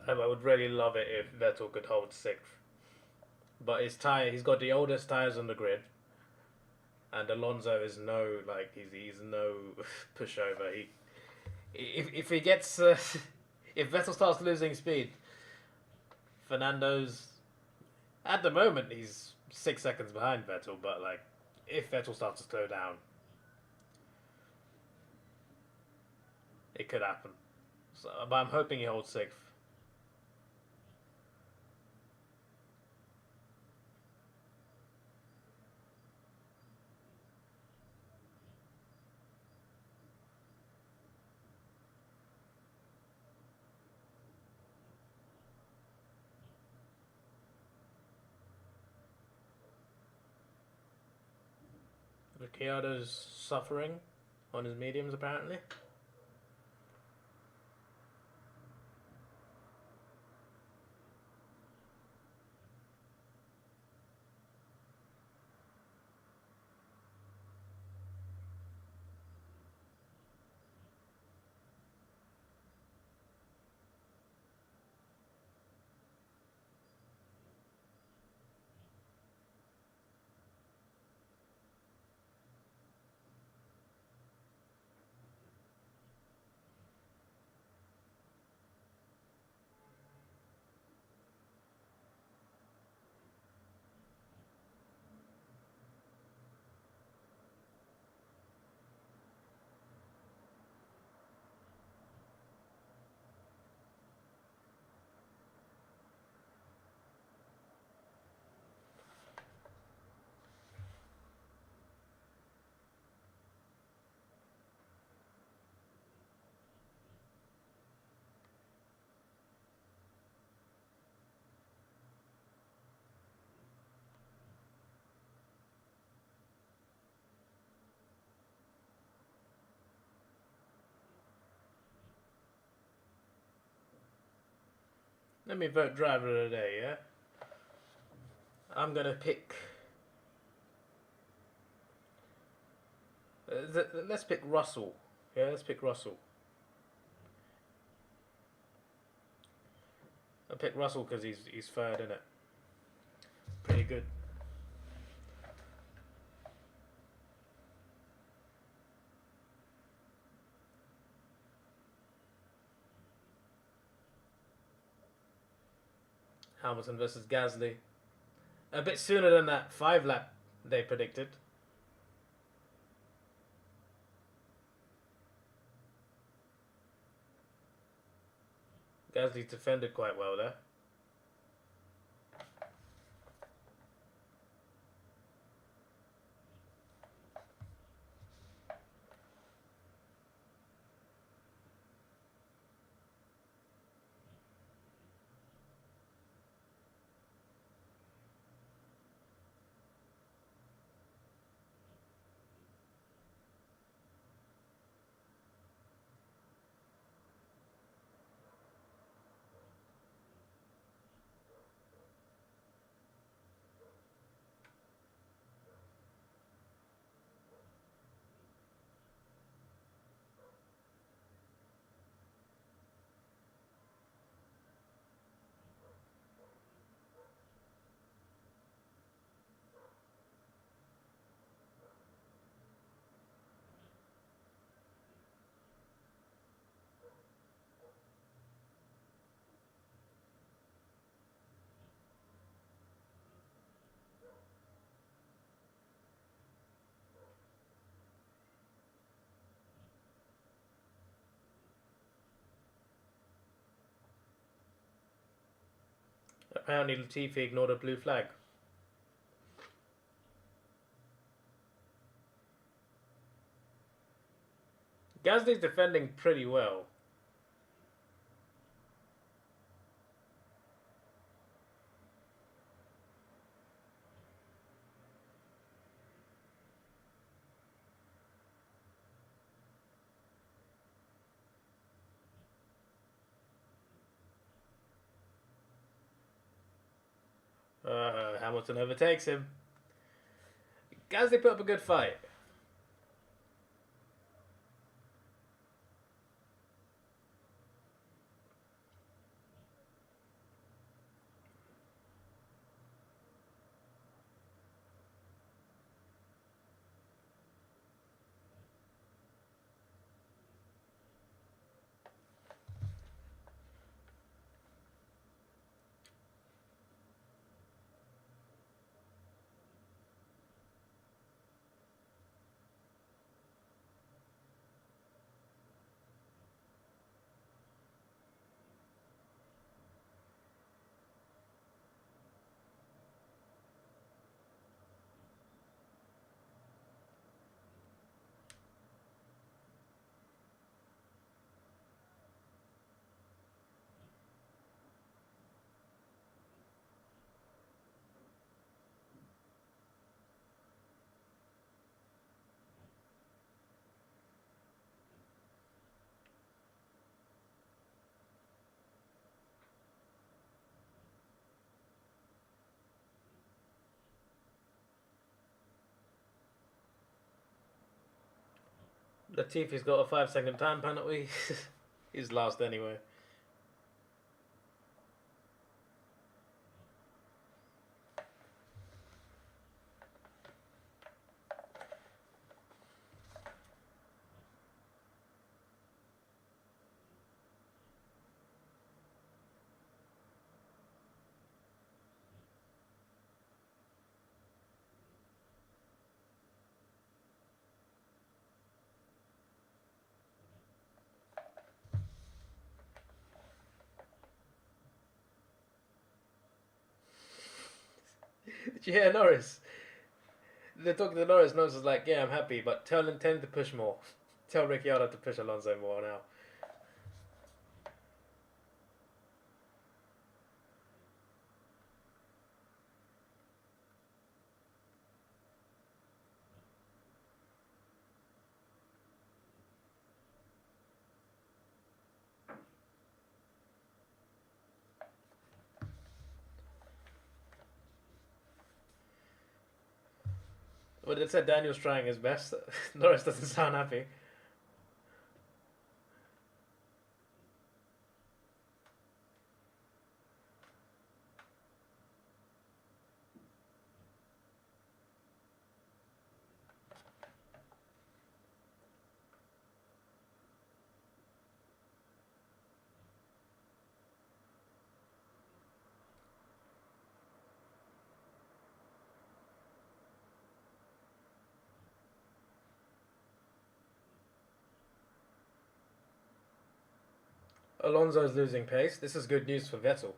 I would really love it if Vettel could hold sixth. But his tire, he's got the oldest tires on the grid, and Alonso is no he's no pushover. If he gets if Vettel starts losing speed, Fernando's at the moment he's 6 seconds behind Vettel. But like if Vettel starts to slow down, it could happen. So, but I'm hoping he holds sixth. Ricciardo's suffering on his mediums apparently. Let me vote driver of the day, yeah? I'm gonna pick... let's pick Russell. Yeah, let's pick Russell. I'll pick Russell because he's third, innit? Pretty good. Hamilton versus Gasly. A bit sooner than that 5-lap they predicted. Gasly defended quite well there. Apparently Latifi ignored a blue flag. Gasly's defending pretty well. Hamilton overtakes him. Gasly put up a good fight. Latifi's got a 5-second time penalty. He's last anyway. Did you hear Norris? They're talking to Norris. Norris is like, yeah, I'm happy, but tell him to push more. Tell Ricciardo to push Alonso more now. Well, it said Daniel's trying his best. Norris doesn't sound happy. Alonso's losing pace. This is good news for Vettel.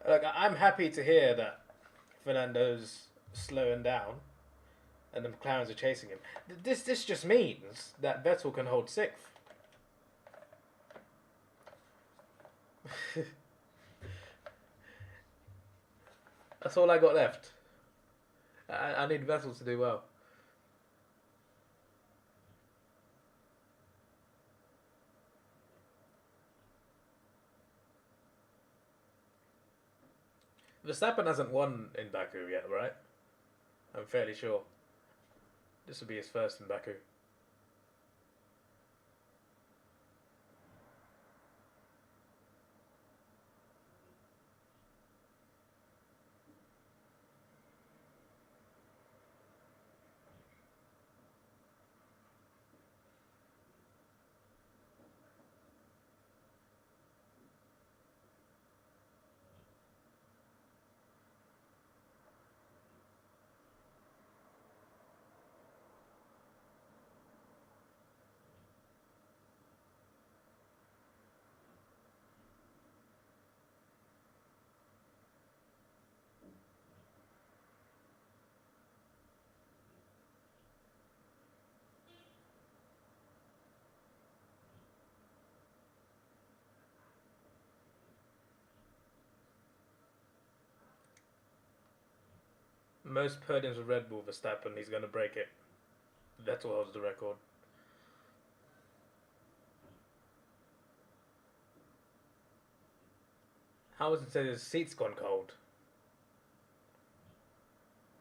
Look, I'm happy to hear that Fernando's slowing down and the McLarens are chasing him. This just means that Vettel can hold sixth. That's all I got left. I need Vettel to do well. Verstappen hasn't won in Baku yet, right? I'm fairly sure. This will be his first in Baku. Most podiums with Red Bull, Verstappen, he's going to break it. Vettel holds the record. How is it say his seat's gone cold?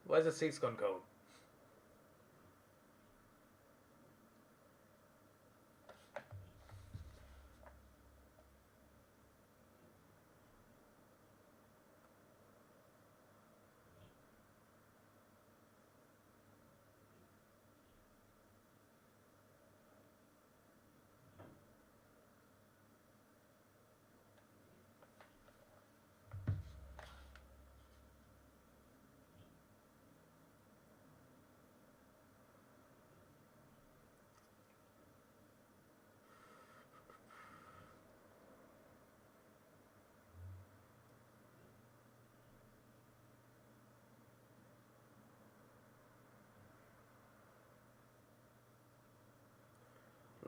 Why is the seat's gone cold?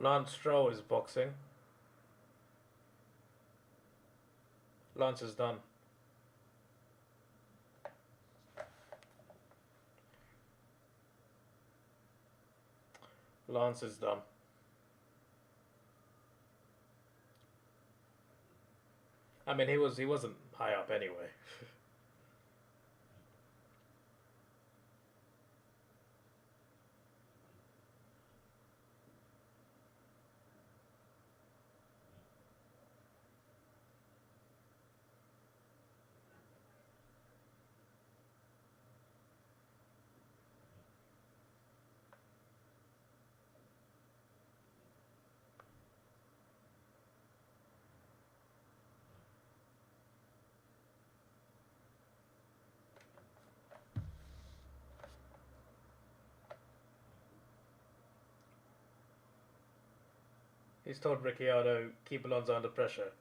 Lance Stroll is boxing. Lance is done. Lance is done. I mean, he wasn't high up anyway. He's told Ricciardo, keep Alonso under pressure.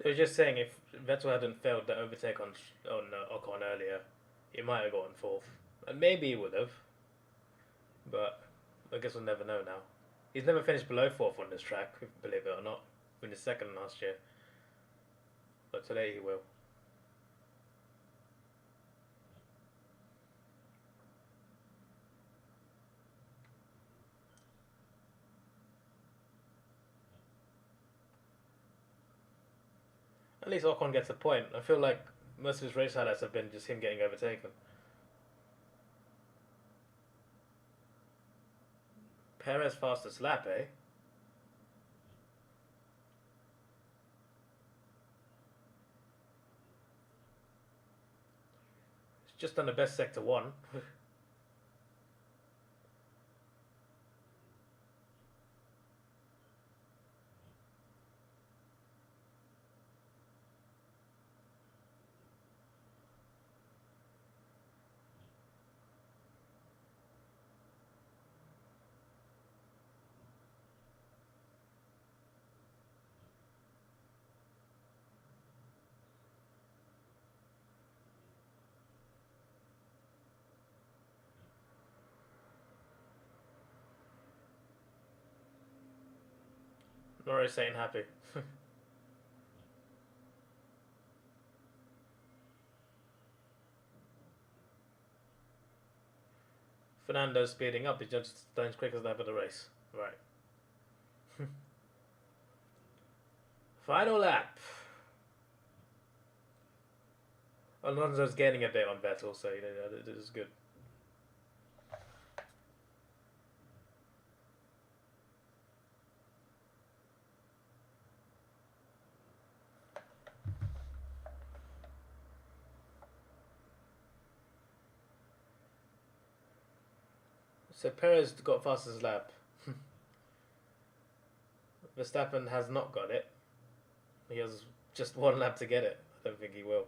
They were just saying if Vettel hadn't failed the overtake on Ocon earlier, he might have gotten fourth, and maybe he would have. But I guess we'll never know now. He's never finished below fourth on this track, believe it or not. Finished second last year, but today he will. At least Ocon gets a point. I feel like most of his race highlights have been just him getting overtaken. Perez fastest lap, eh? It's just done the best sector one. Norris ain't happy. Fernando's speeding up. He just turns quick as ever the race. Right. Final lap. Alonso's gaining a bit on Vettel, so this is good. So Perez got fastest lap. Verstappen has not got it. He has just one lap to get it. I don't think he will.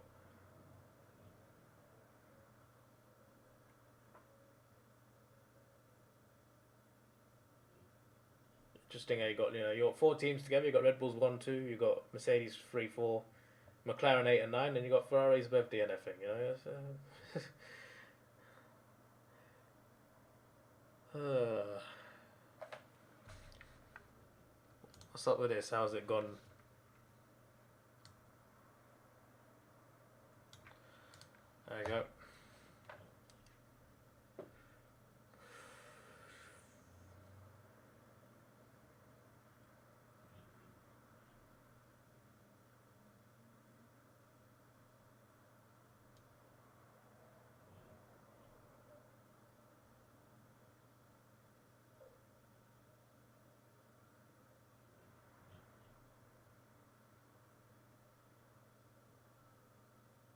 Interesting how you got 4 teams together. You got Red Bulls 1, 2. You got Mercedes 3, 4, McLaren 8 and 9, and you got Ferrari's both DNFing. What's up with this? How's it gone? There you go.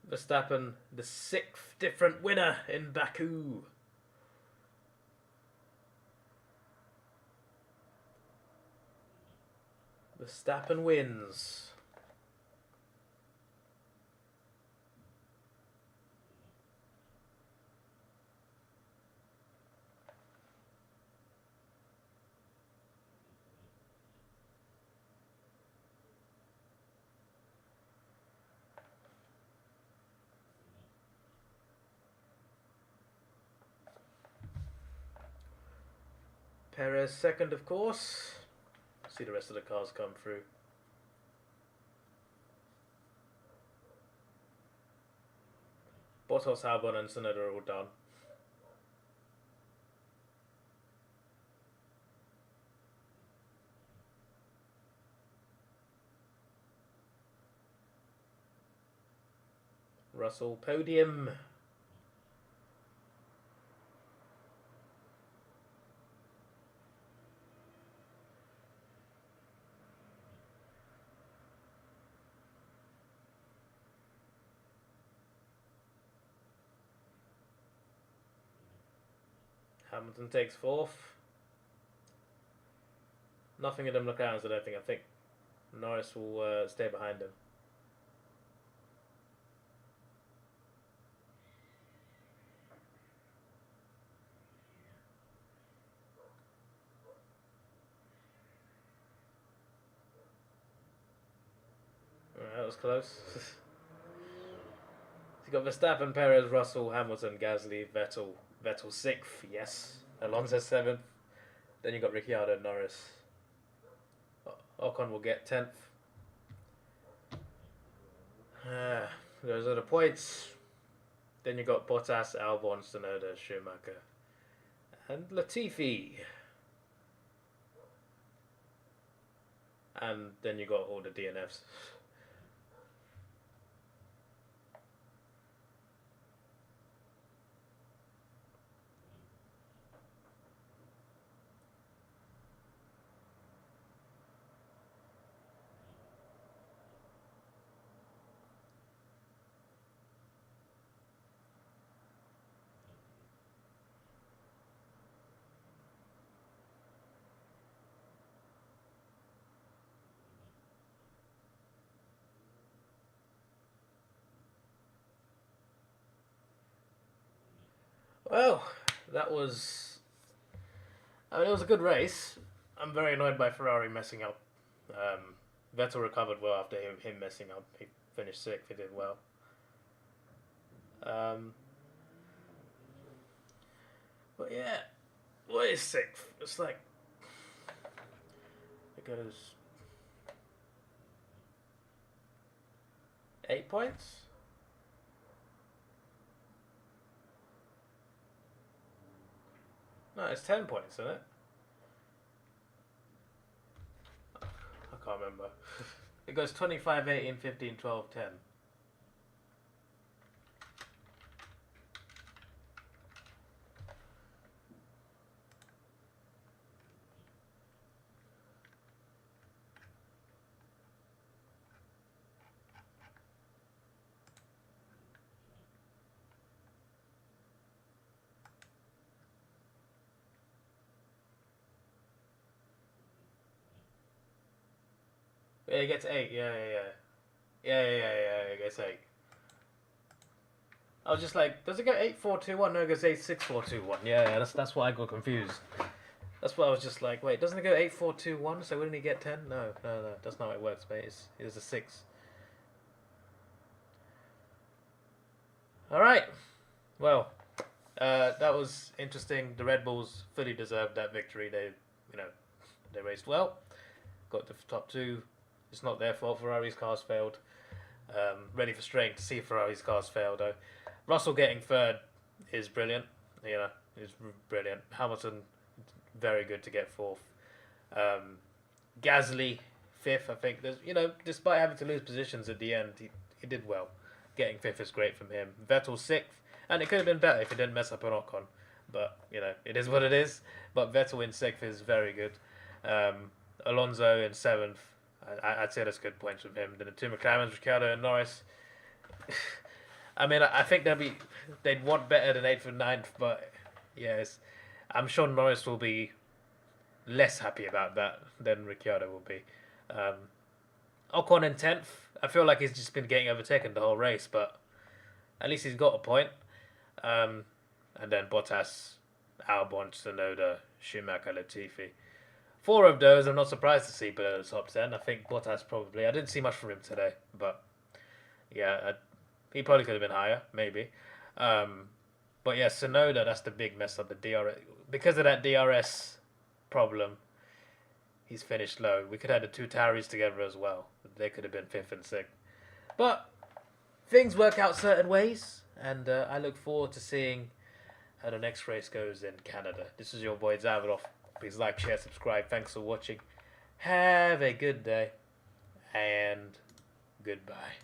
Verstappen, the 6th different winner in Baku. Verstappen wins. Perez second, of course. See the rest of the cars come through. Bottas, Albon and Tsunoda are all done. Russell podium. Hamilton takes 4th. Nothing in them McLarens, I don't think. I think Norris will stay behind him. That was close. You got Verstappen, Perez, Russell, Hamilton, Gasly, Vettel. Vettel 6th, yes. Alonso 7th. Then you got Ricciardo, Norris. Ocon will get 10th. Those are the points. Then you got Bottas, Albon, Tsunoda, Schumacher, and Latifi. And then you got all the DNFs. Well, that was... I mean, it was a good race. I'm very annoyed by Ferrari messing up. Vettel recovered well after him messing up. He finished 6th. He did well. But yeah, what is 6th? It's like... It goes... 8 points? No, it's 10 points, isn't it? I can't remember. It goes 25, 18, 15, 12, 10. Yeah, it gets 8. Yeah. It gets 8. I was just like, does it go 8-4-2-1? No, it goes 8-6-4-2-1. Yeah, that's why I got confused. That's why I was just like, wait, doesn't it go 8-4-2-1? So wouldn't he get 10? No, that's not how it works, mate. It's a 6. All right. Well, that was interesting. The Red Bulls fully deserved that victory. They raced well, got the top 2. It's not their fault. Ferrari's cars failed. Ready for straying to see Ferrari's cars fail, though. Russell getting 3rd is brilliant. Is brilliant. Hamilton, very good to get 4th. Gasly, 5th, I think. Despite having to lose positions at the end, he did well. Getting 5th is great from him. Vettel 6th, and it could have been better if he didn't mess up on Ocon. But, it is what it is. But Vettel in 6th is very good. Alonso in 7th. I'd say that's good points from him. Then the 2 McLarens, Ricciardo and Norris. I mean, I think they'd want better than 8th and 9th, but yes, I'm sure Norris will be less happy about that than Ricciardo will be. Ocon in 10th. I feel like he's just been getting overtaken the whole race, but at least he's got a point. And then Bottas, Albon, Tsunoda, Schumacher, Latifi. 4 of those I'm not surprised to see below the top 10. I think Bottas probably. I didn't see much from him today, but yeah, he probably could have been higher, maybe. But yeah, Tsunoda, that's the big mess up. The DRS, because of that DRS problem, he's finished low. We could have the 2 Tauris together as well. They could have been 5th and 6th. But things work out certain ways, and I look forward to seeing how the next race goes in Canada. This is your boy Davidoff. Please like, share, subscribe. Thanks for watching. Have a good day, and goodbye.